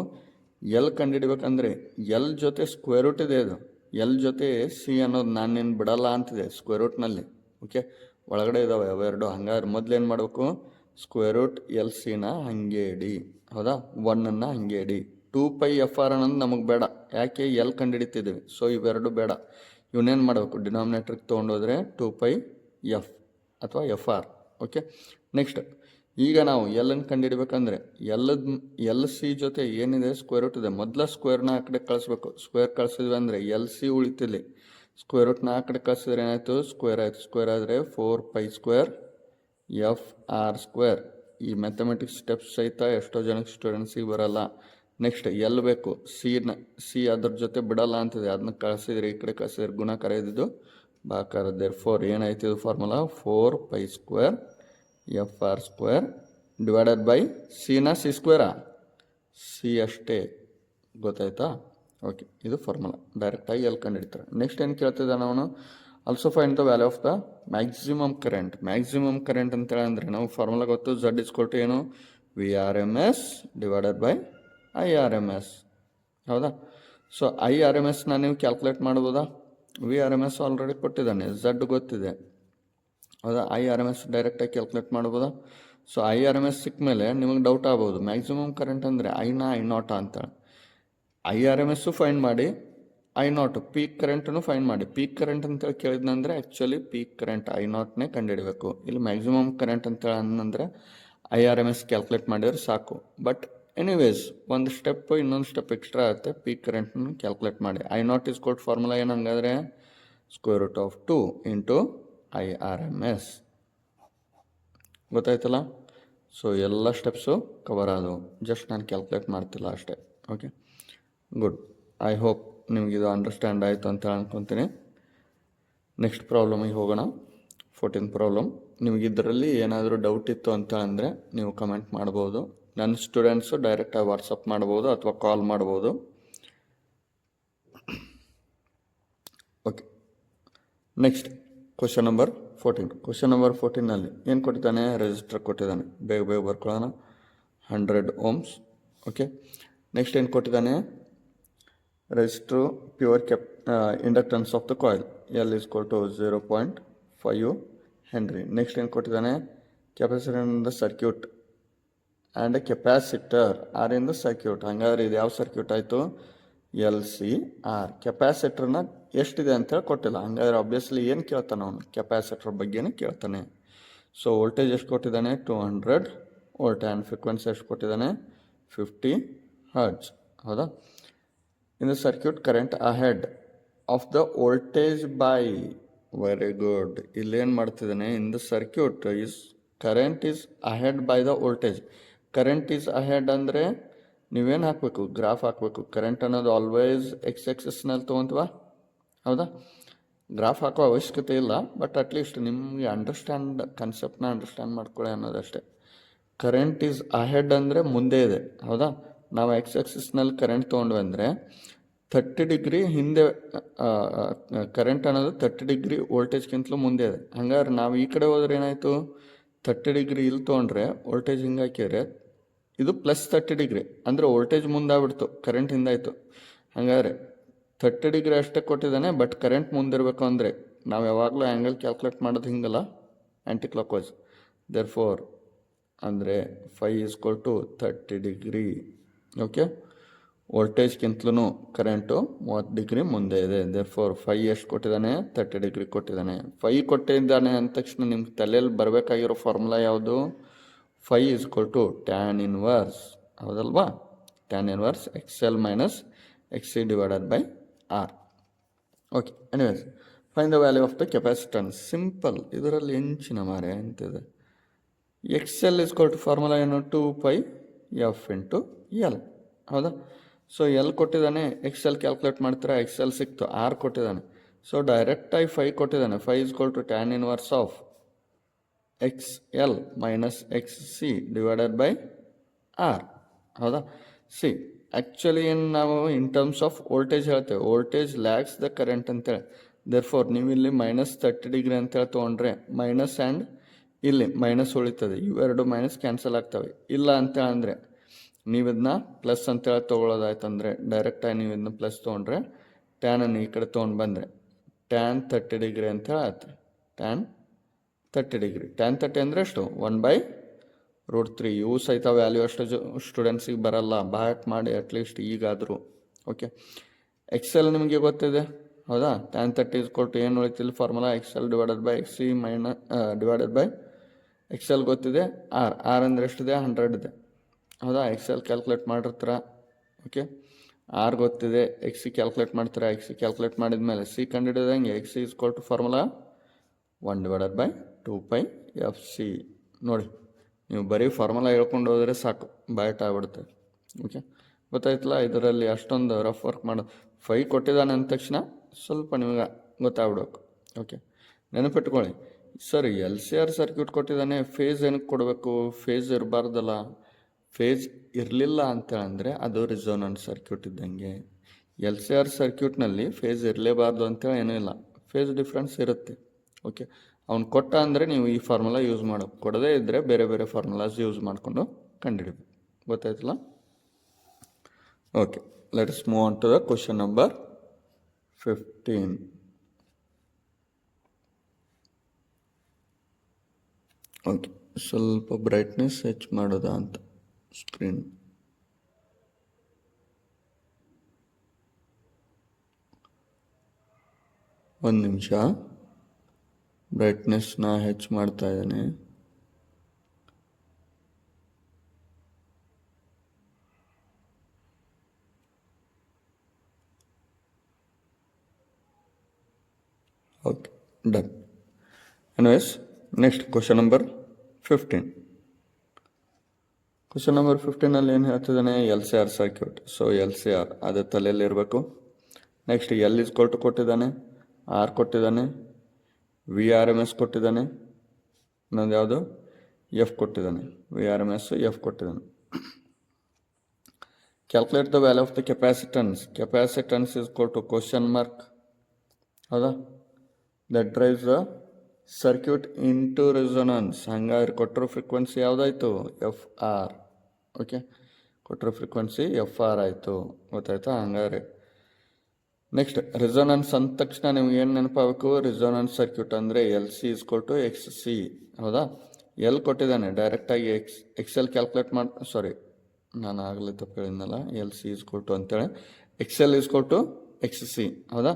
ಎಲ್ ಕಂಡುಹಿಡ್ಬೇಕಂದ್ರೆ ಎಲ್ ಜೊತೆ ಸ್ಕ್ವೇರ್ ರೂಟ್ ಇದೆ, ಅದು ಎಲ್ ಜೊತೆ ಸಿ ಅನ್ನೋದು ನಾನೇನು ಬಿಡಲ್ಲ ಅಂತಿದೆ √, ಓಕೆ, ಒಳಗಡೆ ಇದ್ದಾವೆ ಅವೆರಡು. ಹಂಗಾದ್ರೆ ಮೊದಲೇನು ಮಾಡಬೇಕು, √LCನ ಹಾಗೆ ಇಡಿ. ಹೌದಾ. 1ಅನ್ನು ಹಾಗೆ ಇಡಿ. 2πfR ಅನ್ನೋದು ನಮಗೆ ಬೇಡ, ಯಾಕೆ, ಎಲ್ ಕಂಡುಹಿಡಿತಿದ್ದೀವಿ. ಸೊ ಇವೆರಡು ಬೇಡ. ಇವನ್ನೇನು ಮಾಡಬೇಕು, ಡಿನಾಮಿನೇಟ್ರಿಗೆ ತೊಗೊಂಡೋದ್ರೆ 2πf ಅಥವಾ FR. ಓಕೆ. ನೆಕ್ಸ್ಟ್ ಈಗ ನಾವು ಎಲ್ಲನ್ನು ಕಂಡುಹಿಡಬೇಕಂದ್ರೆ LC ಜೊತೆ ಏನಿದೆ, √ಇದೆ. ಮೊದಲ ಸ್ಕ್ವೇರ್ನ ಆ ಕಡೆ ಕಳಿಸ್ಬೇಕು. ಸ್ಕ್ವೇರ್ ಕಳಿಸಿದ್ವಿ ಅಂದರೆ LC ಉಳಿತಿಲ್ಲಿ, ಸ್ಕ್ವೇರ್ ರೂಟ್ 4 ಕಡೆ ಕಳಿಸಿದ್ರೆ ಏನಾಯಿತು, ಸ್ಕ್ವೇರ್ ಆಯಿತು. ಸ್ಕ್ವೇರ್ ಆದರೆ 4π² FR². ಈ ಮ್ಯಾಥಮೆಟಿಕ್ಸ್ ಸ್ಟೆಪ್ಸ್ ಸಹಿತ ಎಷ್ಟೋ ಜನಕ್ಕೆ ಸ್ಟೂಡೆಂಟ್ಸಿಗೆ ಬರಲ್ಲ. ನೆಕ್ಸ್ಟ್ ಎಲ್ ಬೇಕು, ಸಿ ಅದ್ರ ಜೊತೆ ಬಿಡಲ್ಲ ಅಂತಿದೆ, ಅದನ್ನ ಕಳಿಸಿದ್ರೆ ಈ ಕಡೆ ಕಳಿಸಿದ್ರೆ ಗುಣಾಕಾರ ಇದ್ದಿದ್ದು ಭಾಕಾರ. ದೇರ್ಫೋರ್ ಏನಾಯ್ತು ಇದು ಫಾರ್ಮುಲಾ, 4π² FR² ಡಿವೈಡೆಡ್ ಬೈ ಸಿನ C² ಸಿ ಅಷ್ಟೇ. ಗೊತ್ತಾಯ್ತಾ? ಓಕೆ, ಇದು ಫಾರ್ಮುಲಾ ಡೈರೆಕ್ಟಾಗಿ ಎಲ್ಲಿ ಕಂಡುಹಿಡಿತಾರೆ. ನೆಕ್ಸ್ಟ್ ಏನು ಕೇಳ್ತಿದ್ದಾನೆ ಅವನು, also find the value of the maximum current. Maximum current ಅಂತೇಳಿ ಅಂದರೆ ನಾವು ಫಾರ್ಮುಲಾ ಗೊತ್ತು, Z = ಏನು, VRMS ಡಿವೈಡೆಡ್ ಬೈ IRMS. ಹೌದಾ? ಸೊ IRMSನ ನೀವು ಕ್ಯಾಲ್ಕುಲೇಟ್ ಮಾಡ್ಬೋದಾ? VRMS ಆಲ್ರೆಡಿ ಕೊಟ್ಟಿದ್ದಾನೆ, Z ಗೊತ್ತಿದೆ. ಹೌದಾ? IRMS ಡೈರೆಕ್ಟಾಗಿ ಕ್ಯಾಲ್ಕುಲೇಟ್ ಮಾಡ್ಬೋದಾ? ಸೊ IRMS ಸಿಕ್ಕ ಮೇಲೆ ನಿಮಗೆ ಡೌಟ್ ಆಗ್ಬೋದು, ಮ್ಯಾಕ್ಸಿಮಮ್ ಕರೆಂಟ್ ಅಂದರೆ I0 ಅಂತೇಳಿ. IRMS ಫೈಂಡ್ ಮಾಡಿ, I0 ಪೀಕ್ ಕರೆಂಟನ್ನು ಫೈಂಡ್ ಮಾಡಿ. ಪೀಕ್ ಕರೆಂಟ್ ಅಂತೇಳಿ ಕೇಳಿದ್ನಂದರೆ ಆ್ಯಕ್ಚುಲಿ ಪೀಕ್ ಕರೆಂಟ್ I0ನೇ ಕಂಡುಹಿಡಬೇಕು. ಇಲ್ಲಿ ಮ್ಯಾಕ್ಸಿಮಮ್ ಕರೆಂಟ್ ಅಂತೇಳಿ ಅನ್ನಂದರೆ IRMS ಕ್ಯಾಲ್ಕುಲೇಟ್ ಮಾಡಿದ್ರೆ ಸಾಕು. ಬಟ್ ಎನಿವೇಸ್ ಒಂದು ಸ್ಟೆಪ್ ಇನ್ನೊಂದು ಸ್ಟೆಪ್ ಎಕ್ಸ್ಟ್ರಾ ಆಗುತ್ತೆ, ಪೀಕ್ ಕರೆಂಟನ್ನು ಕ್ಯಾಲ್ಕುಲೇಟ್ ಮಾಡಿ. I0 ಫಾರ್ಮುಲಾ ಏನು ಹಂಗಾದರೆ, √2 × IRMS. ಗೊತ್ತಾಯ್ತಲ್ಲ? ಸೊ ಎಲ್ಲ ಸ್ಟೆಪ್ಸು ಕವರ್ ಆದವು, ಜಸ್ಟ್ ನಾನು ಕ್ಯಾಲ್ಕುಲೇಟ್ ಮಾಡ್ತಿಲ್ಲ ಅಷ್ಟೇ. Okay, good. ಐ ಹೋಪ್ ನಿಮಗಿದು ಅಂಡರ್ಸ್ಟ್ಯಾಂಡ್ ಆಯಿತು ಅಂತ ಅನ್ಕೊತೀನಿ. ನೆಕ್ಸ್ಟ್ ಪ್ರಾಬ್ಲಮಿಗೆ ಹೋಗೋಣ. 14th problem. ನಿಮಗೆ ಇದರಲ್ಲಿ ಏನಾದರೂ ಡೌಟ್ ಇತ್ತು ಅಂತ ಅಂದರೆ ನೀವು ಕಮೆಂಟ್ ಮಾಡ್ಬೋದು. ನನ್ನ ಸ್ಟೂಡೆಂಟ್ಸು ಡೈರೆಕ್ಟಾಗಿ ವಾಟ್ಸಪ್ ಮಾಡ್ಬೋದು ಅಥವಾ ಕಾಲ್ ಮಾಡ್ಬೋದು. Okay, next question number 14. Question number 14ನಲ್ಲಿ ಏನು ಕೊಟ್ಟಿದ್ದಾನೆ, ರೆಸಿಸ್ಟರ್ ಕೊಟ್ಟಿದ್ದಾನೆ. ಬೇಗ ಬೇಗ ಬರ್ಕೊಳ್ಳೋಣ. 100 ohms. ಓಕೆ, ನೆಕ್ಸ್ಟ್ ಏನು ಕೊಟ್ಟಿದ್ದಾನೆ, resistor pure inductance of the coil L = 0.5 Henry. Next ಏನು ಕೊಟ್ಟಿದ್ದಾನೆ, capacitor in the circuit and capacitor are in the circuit. ಹಾಗಾದ್ರೆ ಇದು ಯಾವ ಸರ್ಕ್ಯೂಟ್ ಆಯಿತು, LCR. ಕೆಪಾಸಿಟರ್ನ ಎಷ್ಟಿದೆ ಅಂತೇಳಿ ಕೊಟ್ಟಿಲ್ಲ. ಹಾಗಾದ್ರೆ ಆಬ್ವಿಯಸ್ಲಿ ಏನು ಕೇಳ್ತಾನೆ ಅವನು, ಕೆಪಾಸಿಟರ್ ಬಗ್ಗೆನೇ ಕೇಳ್ತಾನೆ. ಸೊ ವೋಲ್ಟೇಜ್ ಎಷ್ಟು ಕೊಟ್ಟಿದ್ದಾನೆ, 200 ವೋಲ್ಟ್. ಆ್ಯಂಡ್ ಫ್ರೀಕ್ವೆನ್ಸಿ ಎಷ್ಟು ಕೊಟ್ಟಿದ್ದಾನೆ, 50 Hz. ಹೌದಾ? ಇನ್ the circuit current ahead of the voltage by. Very good. ಇಲ್ಲೇನು ಮಾಡ್ತಿದ್ದಾನೆ, ಇನ್ the circuit current is ahead by the voltage. Current is ahead ಅಂದರೆ ನೀವೇನು ಹಾಕಬೇಕು, ಗ್ರಾಫ್ ಹಾಕಬೇಕು. ಕರೆಂಟ್ ಅನ್ನೋದು ಆಲ್ವೇಸ್ X-axisನಲ್ಲಿ ತೊಗೊಂತೀವ. ಹೌದಾ? ಗ್ರಾಫ್ ಹಾಕೋ ಅವಶ್ಯಕತೆ ಇಲ್ಲ, ಬಟ್ ಅಟ್ಲೀಸ್ಟ್ ನಿಮಗೆ ಕಾನ್ಸೆಪ್ಟ್ನ ಅಂಡರ್ಸ್ಟ್ಯಾಂಡ್ ಮಾಡ್ಕೊಳ್ಳಿ ಅನ್ನೋದಷ್ಟೇ. ಕರೆಂಟ್ ಈಸ್ ಅಹೆಡ್ ಅಂದರೆ ಮುಂದೆ ಇದೆ. ಹೌದಾ? ನಾವು X-axisನಲ್ಲಿ ಕರೆಂಟ್ ತೊಗೊಂಡ್ವಿ ಅಂದರೆ 30 ಡಿಗ್ರಿ ಹಿಂದೆ, ಕರೆಂಟ್ ಅನ್ನೋದು 30 ಡಿಗ್ರಿ ವೋಲ್ಟೇಜ್ಗಿಂತಲೂ ಮುಂದೆ ಇದೆ. ಹಂಗಾದ್ರೆ ನಾವು ಈ ಕಡೆ ಹೋದ್ರೆ ಏನಾಯಿತು, 30 ಡಿಗ್ರಿ ಇಲ್ಲಿ ತೊಗೊಂಡ್ರೆ ವೋಲ್ಟೇಜ್ ಹಿಂಗೆ ಹಾಕಿದ್ರೆ ಇದು +30 ಡಿಗ್ರಿ ಅಂದರೆ ವೋಲ್ಟೇಜ್ ಮುಂದಾಗ್ಬಿಡ್ತು, ಕರೆಂಟ್ ಹಿಂದಾಯಿತು. ಹಾಗಾದ್ರೆ 30 ಡಿಗ್ರಿ ಅಷ್ಟೇ ಕೊಟ್ಟಿದ್ದಾನೆ, ಬಟ್ ಕರೆಂಟ್ ಮುಂದಿರಬೇಕು ಅಂದರೆ ನಾವು ಯಾವಾಗಲೂ ಆ್ಯಂಗಲ್ ಕ್ಯಾಲ್ಕುಲೇಟ್ ಮಾಡೋದು ಹಿಂಗಲ್ಲ, ಆ್ಯಂಟಿ ಕ್ಲಾಕ್ ವೈಸ್. ದೇರ್ಫೋರ್ ಅಂದರೆ φ = 30 ಡಿಗ್ರಿ. ಓಕೆ, ವೋಲ್ಟೇಜ್ಗಿಂತಲೂ ಕರೆಂಟು 30 ಡಿಗ್ರಿ ಮುಂದೆ ಇದೆ. ದೇರ್ಫೋರ್ φ ಎಷ್ಟು ಕೊಟ್ಟಿದ್ದಾನೆ, 30 ಡಿಗ್ರಿ ಕೊಟ್ಟಿದ್ದಾನೆ. φ ಕೊಟ್ಟಿದ್ದಾನೆ ಅಂದ ತಕ್ಷಣ ನಿಮ್ಗೆ ತಲೆಯಲ್ಲಿ ಬರಬೇಕಾಗಿರೋ ಫಾರ್ಮುಲಾ ಯಾವುದು, φ = tan ಇನ್ವರ್ಸ್. ಹೌದಲ್ವಾ? tan inverse XL - XC / R. Okay, anyways find the value of the capacitance. Simple, ಇದರಲ್ಲಿ ಹೆಂಚಿನ ಮಾರೆ ಅಂತಿದೆ. XL = ಫಾರ್ಮುಲಾ ಏನು, 2πf × L. ಹೌದಾ? ಸೊ L ಕೊಟ್ಟಿದ್ದಾನೆ, XL ಕ್ಯಾಲ್ಕುಲೇಟ್ ಮಾಡ್ತಾರೆ, XL ಸಿಕ್ತು. R ಕೊಟ್ಟಿದ್ದಾನೆ. ಸೊ ಡೈರೆಕ್ಟಾಗಿ φ ಕೊಟ್ಟಿದ್ದಾನೆ. φ = tan inverse of XL - XC / R. ಹೌದಾ? ಸಿ ಆ್ಯಕ್ಚುಲಿ ಏನು ನಾವು ಇನ್ ಟರ್ಮ್ಸ್ ಆಫ್ ವೋಲ್ಟೇಜ್ ಹೇಳ್ತೇವೆ, ವೋಲ್ಟೇಜ್ ಲ್ಯಾಗ್ಸ್ ದ ಕರೆಂಟ್ ಅಂತೇಳಿ. ದೇರ್ಫೋರ್ ನೀವು ಇಲ್ಲಿ -30 ಡಿಗ್ರಿ ಅಂತೇಳಿ ತೊಗೊಂಡ್ರೆ ಮೈನಸ್ ಆ್ಯಂಡ್ ಇಲ್ಲಿ ಮೈನಸ್ ಉಳಿತದೆ, ಇವೆರಡು ಮೈನಸ್ ಕ್ಯಾನ್ಸಲ್ ಆಗ್ತವೆ. ಇಲ್ಲ ಅಂತೇಳಿ ಅಂದರೆ ನೀವು ಇದನ್ನ ಪ್ಲಸ್ ಅಂತೇಳಿ ತೊಗೊಳ್ಳೋದಾಯ್ತಂದರೆ ಡೈರೆಕ್ಟಾಗಿ ನೀವು ಇದನ್ನ ಪ್ಲಸ್ ತೊಗೊಂಡ್ರೆ ಟ್ಯಾನನ್ನು ಈ ಕಡೆ ತೊಗೊಂಡು ಬಂದರೆ tan 30 ಡಿಗ್ರಿ ಅಂತೇಳಿ ಆಯ್ತು. tan 30 degree. tan 30 ಅಂದರೆ ಎಷ್ಟು, 1/√3. ಇವು ಸಹಿತ ವ್ಯಾಲ್ಯೂ ಅಷ್ಟು ಸ್ಟೂಡೆಂಟ್ಸಿಗೆ ಬರಲ್ಲ, ಬಾಯಟ್ ಮಾಡಿ ಅಟ್ಲೀಸ್ಟ್ ಈಗಾದರೂ. ಓಕೆ, XL ನಿಮಗೆ ಗೊತ್ತಿದೆ. ಹೌದಾ? tan 30 = ಏನು ಉಳಿತಿಲ್ಲ ಫಾರ್ಮುಲಾ, XL / XC / XL ಗೊತ್ತಿದೆ. R ಅಂದರೆ ಎಷ್ಟಿದೆ, 100 ಇದೆ. ಹೌದಾ? XL ಕ್ಯಾಲ್ಕುಲೇಟ್ ಮಾಡಿರ್ತೀರ. ಓಕೆ, ಆರ್ ಗೊತ್ತಿದೆ, ಎಕ್ಸ್ ಸಿ ಕ್ಯಾಲ್ಕುಲೇಟ್ ಮಾಡ್ತಾರೆ. ಎಕ್ಸ್ ಸಿ ಕ್ಯಾಲ್ಕುಲೇಟ್ ಮಾಡಿದ ಮೇಲೆ ಸಿ ಕಂಡುಹಿಡಿದಂಗೆ X C equal to formula 1/2π/FC. ನೋಡಿ, ನೀವು ಬರೀ ಫಾರ್ಮುಲಾ ಹೇಳ್ಕೊಂಡು ಹೋದರೆ ಸಾಕು, ಬೈಟ್ ಆಗ್ಬಿಡುತ್ತೆ. ಓಕೆ, ಗೊತ್ತಾಯ್ತಲ್ಲ. ಇದರಲ್ಲಿ ಅಷ್ಟೊಂದು ರಫ್ ವರ್ಕ್ ಮಾಡೋದು, 5 ಕೊಟ್ಟಿದ್ದಾನೆ ಅಂದ ತಕ್ಷಣ ಸ್ವಲ್ಪ ನಿಮಗೆ ಗೊತ್ತಾಗ್ಬಿಡ್ಬೇಕು. ಓಕೆ, ನೆನಪಿಟ್ಕೊಳ್ಳಿ sir, L C R circuit ಕೊಟ್ಟಿದ್ದಾನೆ, ಫೇಸ್ ಏನಕ್ಕೆ ಕೊಡಬೇಕು? ಫೇಸ್ ಇರಬಾರ್ದಲ್ಲ. ಫೇಸ್ ಇರಲಿಲ್ಲ ಅಂತೇಳಂದರೆ ಅದು ರಿಸೋನೆಂಟ್ ಸರ್ಕ್ಯೂಟ್ ಇದ್ದಂಗೆ. ಎಲ್ ಸಿ ಆರ್ ಸರ್ಕ್ಯೂಟ್ನಲ್ಲಿ ಫೇಸ್ ಇರಲೇಬಾರ್ದು ಅಂತೇಳಿ ಏನೂ ಇಲ್ಲ, ಫೇಸ್ ಡಿಫ್ರೆನ್ಸ್ ಇರುತ್ತೆ. ಓಕೆ, ಅವ್ನು ಕೊಟ್ಟ ಅಂದರೆ ನೀವು ಈ ಫಾರ್ಮುಲಾ ಯೂಸ್ ಮಾಡಬೇಕು, ಕೊಡದೇ ಇದ್ದರೆ ಬೇರೆ ಬೇರೆ ಫಾರ್ಮುಲಾಸ್ ಯೂಸ್ ಮಾಡಿಕೊಂಡು ಕಂಡುಹಿಡಬೇಕು. ಗೊತ್ತಾಯ್ತಲ್ಲ? Okay, let us move on to the question number 15. Okay, ಸ್ವಲ್ಪ ಬ್ರೈಟ್ನೆಸ್ ಹೆಚ್ಚು ಮಾಡೋದಾ ಅಂತ ಸ್ಕ್ರೀನ್. ಒಂದು ನಿಮಿಷ, ಬ್ರೈಟ್ನೆಸ್ನ ಹೆಚ್ಚು ಮಾಡ್ತಾ ಇದ್ದೇನೆ. Okay, done. Anyways, next question number 15. Question number 15 ಏನು ಹೇಳ್ತಿದ್ದಾನೆ? L C R circuit. So L C R ಅದೇ ತಲೆಯಲ್ಲಿ ಇರಬೇಕು. ನೆಕ್ಸ್ಟ್ ಎಲ್ ಇಸ್ ಕೊಟ್ಟು ಕೊಟ್ಟಿದ್ದಾನೆ, ಆರ್ ಕೊಟ್ಟಿದ್ದಾನೆ, ವಿ ಆರ್ ಎಮ್ ಎಸ್ ಕೊಟ್ಟಿದ್ದಾನೆ, ಇನ್ನೊಂದು ಯಾವುದು ಎಫ್ ಕೊಟ್ಟಿದ್ದಾನೆ. V R M S F ಕೊಟ್ಟಿದ್ದಾನೆ. Calculate the value of the capacitance. Capacitance is equal to question mark. ಹೌದಾ? That drives the circuit into resonance. ಹಂಗಾದ್ರೆ ಕೊಟ್ಟಿರೋ ಫ್ರೀಕ್ವೆನ್ಸಿ ಯಾವುದಾಯ್ತು? F R. ಓಕೆ, ಕೊಟ್ಟಿರೋ ಫ್ರೀಕ್ವೆನ್ಸಿ ಎಫ್ ಆರ್ ಆಯಿತು. ಗೊತ್ತಾಯ್ತಾ? ಹಂಗಾದ್ರೆ ನೆಕ್ಸ್ಟ್ ರೆಸೊನೆನ್ಸ್ ಅಂದ ತಕ್ಷಣ ನಿಮ್ಗೆ ಏನು ನೆನಪಾಗಬೇಕು? ರೆಸೊನೆನ್ಸ್ ಸರ್ಕ್ಯೂಟ್ ಅಂದರೆ L C is equal to X C. ಹೌದಾ? ಎಲ್ ಕೊಟ್ಟಿದ್ದಾನೆ, ಡೈರೆಕ್ಟಾಗಿ ಎಕ್ಸ್ ಎಲ್ ಕ್ಯಾಲ್ಕುಲೇಟ್ ಸಾರಿ, ನಾನು ಆಗಲೇ ತಪ್ಪು ಹೇಳಿದ್ನಲ್ಲ, L C is equal to ಅಂತೇಳಿ X L is equal to X C. ಹೌದಾ?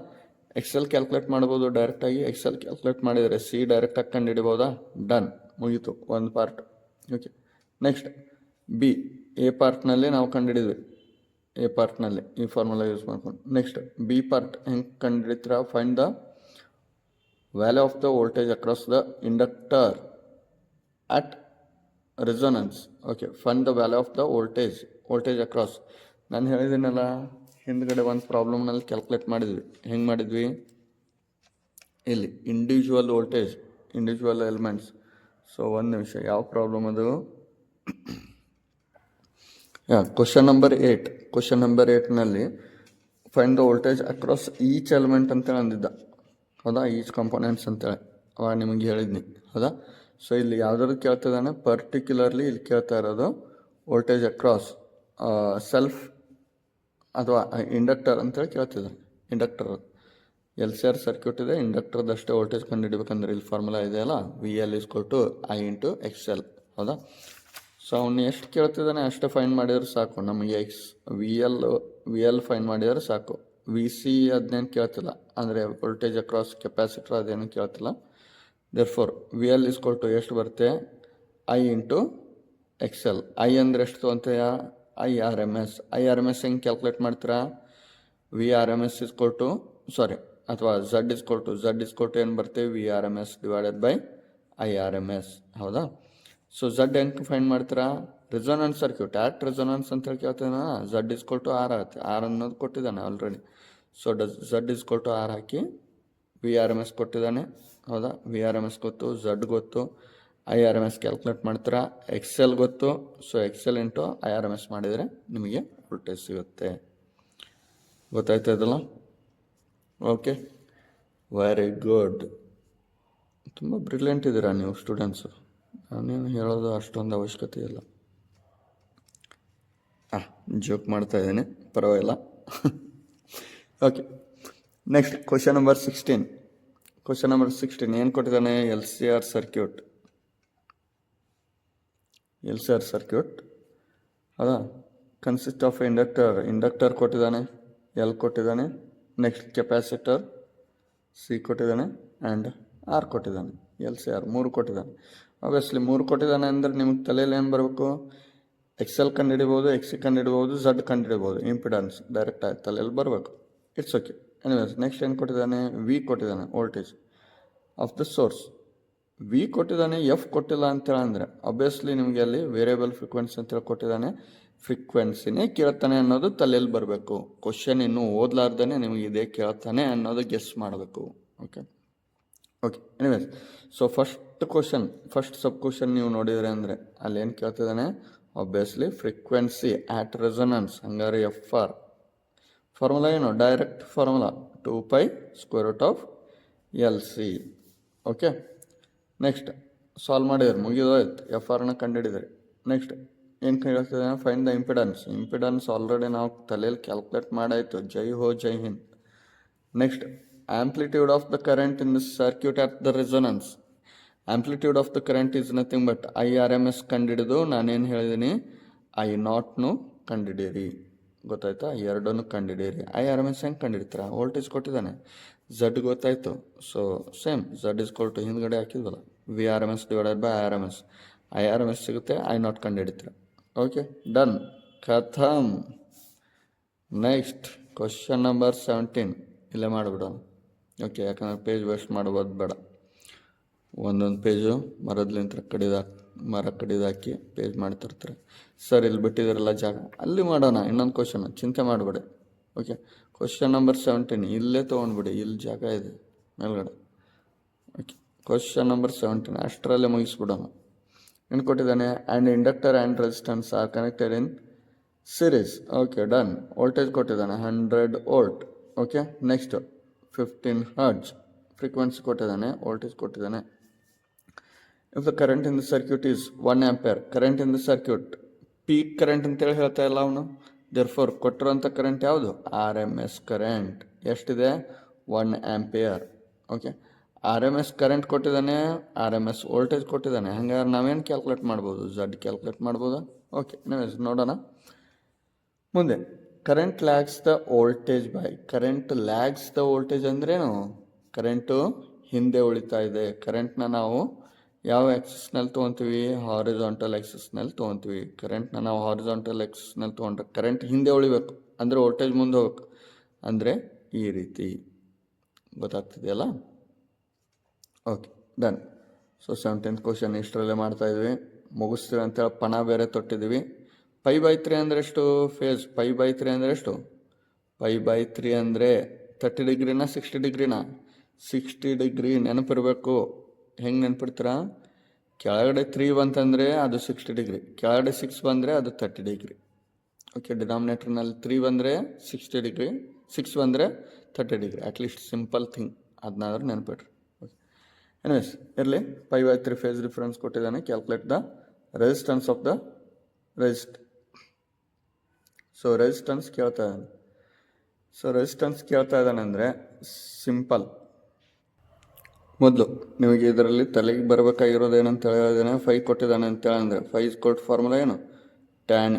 ಎಕ್ಸೆಲ್ ಕ್ಯಾಲ್ಕುಲೇಟ್ ಮಾಡ್ಬೋದು ಡೈರೆಕ್ಟಾಗಿ. ಎಕ್ಸೆಲ್ ಕ್ಯಾಲ್ಕುಲೇಟ್ ಮಾಡಿದರೆ ಸಿ ಡೈರೆಕ್ಟಾಗಿ ಕಂಡು ಹಿಡಿಬೋದಾ? ಡನ್, ಮುಗೀತು ಒಂದು part. Okay, next B. A ಪಾರ್ಟ್ನಲ್ಲಿ ನಾವು ಕಂಡುಹಿಡಿದ್ವಿ, ಎ ಪಾರ್ಟ್ನಲ್ಲಿ ಈ ಫಾರ್ಮುಲಾ ಯೂಸ್ ಮಾಡ್ಕೊಂಡು. ನೆಕ್ಸ್ಟ್ ಬಿ ಪಾರ್ಟ್ ಹೆಂಗೆ ಕಂಡುಹಿಡಿತೀರಾ? Find the value of the voltage across the inductor at resonance. Okay, find the value of the voltage across. ನಾನು ಹೇಳಿದ್ದೀನಲ್ಲ, ಹಿಂದ್ಗಡೆ ಒಂದು ಪ್ರಾಬ್ಲಮ್ನಲ್ಲಿ ಕ್ಯಾಲ್ಕುಲೇಟ್ ಮಾಡಿದ್ವಿ. ಹೆಂಗೆ ಮಾಡಿದ್ವಿ? ಇಲ್ಲಿ individual voltage, individual elements. So ಒಂದು ನಿಮಿಷ, ಯಾವ ಪ್ರಾಬ್ಲಮ್ ಅದು? Question number 8. ಕ್ವಶನ್ ನಂಬರ್ 8ನಲ್ಲಿ find the voltage across each element ಅಂತೇಳಿ ಅಂದಿದ್ದ. ಹೌದಾ? ಈಚ್ ಕಾಂಪೋನೆಂಟ್ಸ್ ಅಂತೇಳಿ ಅವಾಗ ನಿಮಗೆ ಹೇಳಿದ್ನಿ. ಹೌದಾ? ಸೊ ಇಲ್ಲಿ ಯಾವುದಾದ್ರು ಕೇಳ್ತಿದ್ದಾನೆ, ಪರ್ಟಿಕ್ಯುಲರ್ಲಿ ಇಲ್ಲಿ ಕೇಳ್ತಾ ಇರೋದು ವೋಲ್ಟೇಜ್ ಅಕ್ರಾಸ್ ಸೆಲ್ಫ್ ಅಥವಾ ಇಂಡಕ್ಟರ್ ಅಂತೇಳಿ ಕೇಳ್ತಿದ್ದಾನೆ. Inductor L C R circuit ಇದೆ, ಇಂಡಕ್ಟರ್ದಷ್ಟೇ ವೋಲ್ಟೇಜ್ ಕಂಡು ಹಿಡಿಬೇಕಂದ್ರೆ ಇಲ್ಲಿ ಫಾರ್ಮುಲಾ ಇದೆಯಲ್ಲ, V L is equal to I into X L. ಹೌದಾ? ಸೊ ಅವನು ಎಷ್ಟು ಕೇಳ್ತಿದ್ದಾನೆ ಅಷ್ಟೇ ಫೈನ್ ಮಾಡಿದ್ರೆ ಸಾಕು ನಮಗೆ. ವಿ ಎಲ್ ಫೈನ್ ಮಾಡಿದರೆ ಸಾಕು. ವಿ ಸಿ ಅದನ್ನೇನು ಕೇಳ್ತಿಲ್ಲ, ಅಂದರೆ ವೋಲ್ಟೇಜ್ ಅಕ್ರಾಸ್ ಕೆಪಾಸಿಟರ್ ಅದೇನು ಕೇಳ್ತಿಲ್ಲ. Therefore V L is equal to ಎಷ್ಟು ಬರುತ್ತೆ? I into X L. I ಅಂದರೆ ಎಷ್ಟು ಅಂತೆಯ? I R M S. I R M S ಹೆಂಗೆ ಕ್ಯಾಲ್ಕುಲೇಟ್ ಮಾಡ್ತೀರಾ? V R M S is equal to ಅಥವಾ ಝಡ್ ಇಸ್ ಕೊಲ್ ಟು ಏನು ಬರುತ್ತೆ? V R M S divided by I R M S. ಹೌದಾ? ಸೊ ಝಡ್ ಹೆಂಗೆ ಫೈಂಡ್ ಮಾಡ್ತೀರಾ? ರೆಸೊನೆನ್ಸ್ ಸರ್ಕ್ಯೂಟ್ ಆಟ್ ರೆಸೊನೆನ್ಸ್ ಅಂತೇಳಿ ಕೇಳ್ತಾನ. Z is equal to R ಆಗುತ್ತೆ. ಆರ್ ಅನ್ನೋದು ಕೊಟ್ಟಿದ್ದಾನೆ already. So Z is equal to R ಹಾಕಿ ವಿ ಆರ್ ಎಮ್ ಎಸ್ ಕೊಟ್ಟಿದ್ದಾನೆ. ಹೌದಾ? ವಿ ಆರ್ ಎಮ್ ಎಸ್ ಗೊತ್ತು, ಝಡ್ ಗೊತ್ತು, I R M S calculate ಮಾಡ್ತೀರಾ, ಎಕ್ಸ್ ಎಲ್ ಗೊತ್ತು. So X L into I R M S ಮಾಡಿದರೆ ನಿಮಗೆ ವೋಲ್ಟೇಜ್ ಸಿಗುತ್ತೆ. ಗೊತ್ತಾಯ್ತದಲ್ಲ? Okay, very good. ತುಂಬ ಬ್ರಿಲಿಯಂಟ್ ಇದ್ದೀರಾ ನೀವು ಸ್ಟೂಡೆಂಟ್ಸು. ನಾನೇನು ಹೇಳೋದು ಅಷ್ಟೊಂದು ಅವಶ್ಯಕತೆ ಇಲ್ಲ. ಜೋಕ್ ಮಾಡ್ತಾ ಇದ್ದೀನಿ, ಪರವಾಗಿಲ್ಲ. Okay, next question number 16. Question number 16 ಏನು ಕೊಟ್ಟಿದ್ದಾನೆ? L C R circuit. ಹೌದಾ? ಕನ್ಸಿಸ್ಟ್ ಆಫ್ ಇಂಡಕ್ಟರ್ ಕೊಟ್ಟಿದ್ದಾನೆ, ಎಲ್ ಕೊಟ್ಟಿದ್ದಾನೆ. ನೆಕ್ಸ್ಟ್ ಕೆಪಾಸಿಟರ್ ಸಿ ಕೊಟ್ಟಿದ್ದಾನೆ ಆ್ಯಂಡ್ ಆರ್ ಕೊಟ್ಟಿದ್ದಾನೆ. ಎಲ್ ಸಿ ಆರ್ 3 ಕೊಟ್ಟಿದ್ದಾನೆ. ಆಬ್ವಿಯಸ್ಲಿ 3 ಕೊಟ್ಟಿದ್ದಾನೆ ಅಂದರೆ ನಿಮಗೆ ತಲೆಯಲ್ಲಿ ಏನು ಬರಬೇಕು? ಎಕ್ಸೆಲ್ ಕಂಡುಹಿಡಿಬೋದು, ಎಕ್ಸಿ ಕಂಡುಹಿಡಿಬೋದು, ಝಡ್ ಕಂಡುಹಿಡಿಬೋದು. ಇಂಪಿಡೆನ್ಸ್ ಡೈರೆಕ್ಟ್ ಆಯ್ತಲ್ಲ, ಎಲ್ಲಿ ಬರಬೇಕು. It's okay. ಎನಿವೇಸ್ ನೆಕ್ಸ್ಟ್ ಏನು ಕೊಟ್ಟಿದ್ದಾನೆ, ವಿ ಕೊಟ್ಟಿದ್ದಾನೆ voltage of the source. V ಕೊಟ್ಟಿದ್ದಾನೆ, ಎಫ್ ಕೊಟ್ಟಿಲ್ಲ ಅಂತೇಳಿ ಅಂದರೆ ಅಬ್ವಿಯಸ್ಲಿ ನಿಮಗೆ ಅಲ್ಲಿ ವೇರಿಯಬಲ್ ಫ್ರೀಕ್ವೆನ್ಸಿ ಅಂತೇಳಿ ಕೊಟ್ಟಿದ್ದಾನೆ. ಫ್ರೀಕ್ವೆನ್ಸಿನೇ ಕೇಳ್ತಾನೆ ಅನ್ನೋದು ತಲೆಯಲ್ಲಿ ಬರಬೇಕು. ಕ್ವಶನ್ ಇನ್ನೂ ಓದಲಾರ್ದೇ ನಿಮಗೆ ಇದೇ ಕೇಳ್ತಾನೆ ಅನ್ನೋದು ಗೆಸ್ ಮಾಡಬೇಕು. Okay okay anyways, so first sub question ನೀವು ನೋಡಿದ್ರೆ ಅಂದರೆ ಅಲ್ಲಿ ಏನು ಕೇಳ್ತಿದ್ದಾನೆ, ಆಬ್ವಿಯಸ್ಲಿ ಫ್ರೀಕ್ವೆನ್ಸಿ ಆಟ್ ರೆಸೊನೆನ್ಸ್. ಹಂಗಾರೆ ಎಫ್ ಆರ್ ಫಾರ್ಮುಲಾ ಏನು, direct formula 2π√LC. Okay, next solve ಮಾಡಿದ್ರೆ ಮುಗಿದೋಯ್ತು, ಎಫ್ ಆರ್ನ ಕಂಡುಹಿಡಿದ್ರಿ. ನೆಕ್ಸ್ಟ್ ಏನು ಕೇಳ್ತಿದೆ, ಫೈಂಡ್ ದ ಇಂಪಿಡೆನ್ಸ್ ಆಲ್ರೆಡಿ ನಾವು ತಲೆಯಲ್ಲಿ ಕ್ಯಾಲ್ಕುಲೇಟ್ ಮಾಡಾಯಿತು. ಜೈ ಹೋ ಜೈ ಹಿಂದ್. Next amplitude of the current in the circuit at the resonance. Amplitude of the current is nothing but IRMS ಕಂಡುಹಿಡಿದು ನಾನೇನು ಹೇಳಿದ್ದೀನಿ, I0ನು ಕಂಡುಹಿಡೀರಿ. ಗೊತ್ತಾಯ್ತಾ, ಎರಡನ್ನು ಕಂಡುಹಿಡೀರಿ. IRMS ಹೆಂಗೆ ಕಂಡುಹಿಡ್ತೀರಾ, ವೋಲ್ಟೇಜ್ ಕೊಟ್ಟಿದ್ದಾನೆ, ಝಡ್ ಗೊತ್ತಾಯಿತು. ಸೊ ಸೇಮ್ Z ಹಿಂದ್ಗಡೆ ಹಾಕಿದ್ವಲ್ಲ, VRMS / IRMS. IRMS ಸಿಗುತ್ತೆ, I0 ಕಂಡುಹಿಡಿತೀರ. ಓಕೆ ಡನ್, ಖತಮ್. ನೆಕ್ಸ್ಟ್ ಕ್ವಶನ್ ನಂಬರ್ 17 ಇಲ್ಲೇ ಮಾಡಿಬಿಡೋಣ. ಓಕೆ, ಯಾಕಂದ್ರೆ ಪೇಜ್ ವೇಸ್ಟ್ ಮಾಡ್ಬೋದು ಬೇಡ. ಒಂದೊಂದು ಪೇಜು ಮರ ಕಡಿದಾಕಿ ಪೇಜ್ ಮಾಡ್ತಿರ್ತಾರೆ. ಸರ್ ಇಲ್ಲಿ ಬಿಟ್ಟಿದ್ದಾರಲ್ಲ ಜಾಗ, ಅಲ್ಲಿ ಮಾಡೋಣ ಇನ್ನೊಂದು ಕ್ವಶನ್, ಚಿಂತೆ ಮಾಡಬೇಡಿ. ಓಕೆ, ಕ್ವಶನ್ ನಂಬರ್ 17 ಇಲ್ಲೇ ತೊಗೊಂಡ್ಬಿಡಿ, ಇಲ್ಲಿ ಜಾಗ ಇದೆ ಮೇಲ್ಗಡೆ. ಓಕೆ, ಕ್ವಶನ್ ನಂಬರ್ 17 ಅಷ್ಟರಲ್ಲೇ ಮುಗಿಸ್ಬಿಡೋಣ. ಏನು ಕೊಟ್ಟಿದ್ದಾನೆ, and inductor and resistance are connected in series. Okay done. Voltage ಕೊಟ್ಟಿದ್ದಾನೆ 100 volt. Okay, next 15 hertz frequency ಕೊಟ್ಟಿದ್ದಾನೆ, ವೋಲ್ಟೇಜ್ ಕೊಟ್ಟಿದ್ದಾನೆ. If the current in the circuit is 1 ampere, current in the circuit peak current ಅಂತೇಳಿ ಹೇಳ್ತಾ ಇಲ್ಲ ಅವನು. ದೇರ್ಫೋರ್ ಕೊಟ್ಟಿರೋಂಥ ಕರೆಂಟ್ ಯಾವುದು, RMS ಕರೆಂಟ್. ಎಷ್ಟಿದೆ, 1 ಆಂಪಿಯರ್. ಓಕೆ, RMS ಕರೆಂಟ್ ಕೊಟ್ಟಿದ್ದಾನೆ, RMS ವೋಲ್ಟೇಜ್ ಕೊಟ್ಟಿದ್ದಾನೆ. ಹಂಗಾರೆ ನಾವೇನು ಕ್ಯಾಲ್ಕುಲೇಟ್ ಮಾಡ್ಬೋದು, ಝಡ್ ಕ್ಯಾಲ್ಕುಲೇಟ್ ಮಾಡ್ಬೋದಾ. ಓಕೆ ನೋಡೋಣ ಮುಂದೆ. Current lags the voltage by, current lags the voltage ಅಂದ್ರೇನು, ಕರೆಂಟು ಹಿಂದೆ ಉಳಿತಾ ಇದೆ. ಕರೆಂಟ್ನ ನಾವು ಯಾವ ಆಕ್ಸಿಸ್ನಲ್ಲಿ ತೊಗೊತೀವಿ, ಹಾರಿಜಾಂಟಲ್ ಆಕ್ಸಿಸ್ನಲ್ಲಿ ತೊಗೊತೀವಿ. ಕರೆಂಟ್ನ ನಾವು ಹಾರಿಜಾಂಟಲ್ ಆಕ್ಸಿಸ್ನಲ್ಲಿ ತೊಗೊಂಡ್ರೆ ಕರೆಂಟ್ ಹಿಂದೆ ಉಳಿಬೇಕು, ಅಂದರೆ ವೋಲ್ಟೇಜ್ ಮುಂದೆ ಹೋಗ್ಬೇಕು. ಅಂದರೆ ಈ ರೀತಿ, ಗೊತ್ತಾಗ್ತಿದೆಯಲ್ಲ. Okay done. So 17th question ಇಷ್ಟರಲ್ಲೇ ಮಾಡ್ತಾಯಿದ್ವಿ, ಮುಗಿಸ್ತೀವಿ ಅಂತೇಳಿ ಪಣ ಬೇರೆ ತೊಟ್ಟಿದ್ವಿ. π/3 ಅಂದರೆ ಎಷ್ಟು, ಫೇಸ್ π/3 ಅಂದರೆ ಎಷ್ಟು, π/3 ಅಂದರೆ 30 ಡಿಗ್ರಿನ 60 ಡಿಗ್ರಿನ, 60 ಡಿಗ್ರಿ ನೆನಪಿರಬೇಕು. ಹೆಂಗೆ ನೆನಪಿಡ್ತೀರಾ, ಕೆಳಗಡೆ 3 ಬಂತಂದರೆ ಅದು 60 ಡಿಗ್ರಿ, ಕೆಳಗಡೆ 6 ಬಂದರೆ ಅದು 30 ಡಿಗ್ರಿ. ಓಕೆ, ಡಿನಾಮಿನೇಟರ್ನಲ್ಲಿ 3 ಬಂದರೆ 60 ಡಿಗ್ರಿ, 6 ಬಂದರೆ 30 ಡಿಗ್ರಿ. ಅಟ್ಲೀಸ್ಟ್ ಸಿಂಪಲ್ ಥಿಂಗ್, ಅದನ್ನಾದ್ರೂ ನೆನಪಿಡ್ರಿ. ಓಕೆ ಎನಿವೇಸ್ ಇರಲಿ. π/3 ಫೇಸ್ ಡಿಫರೆನ್ಸ್ ಕೊಟ್ಟಿದ್ದಾನೆ. Calculate the resistance of the so resistance ಕೇಳ್ತಾ ಇದ್ದಾನೆ ಅಂದರೆ ಸಿಂಪಲ್. ಮೊದಲು ನಿಮಗೆ ಇದರಲ್ಲಿ ತಲೆಗೆ ಬರಬೇಕಾಗಿರೋದು ಏನಂತ ಹೇಳಿದಾನೆ, 5 ಕೊಟ್ಟಿದ್ದಾನೆ ಅಂತೇಳಿ ಅಂದರೆ 5 ಫಾರ್ಮುಲಾ ಏನು, tan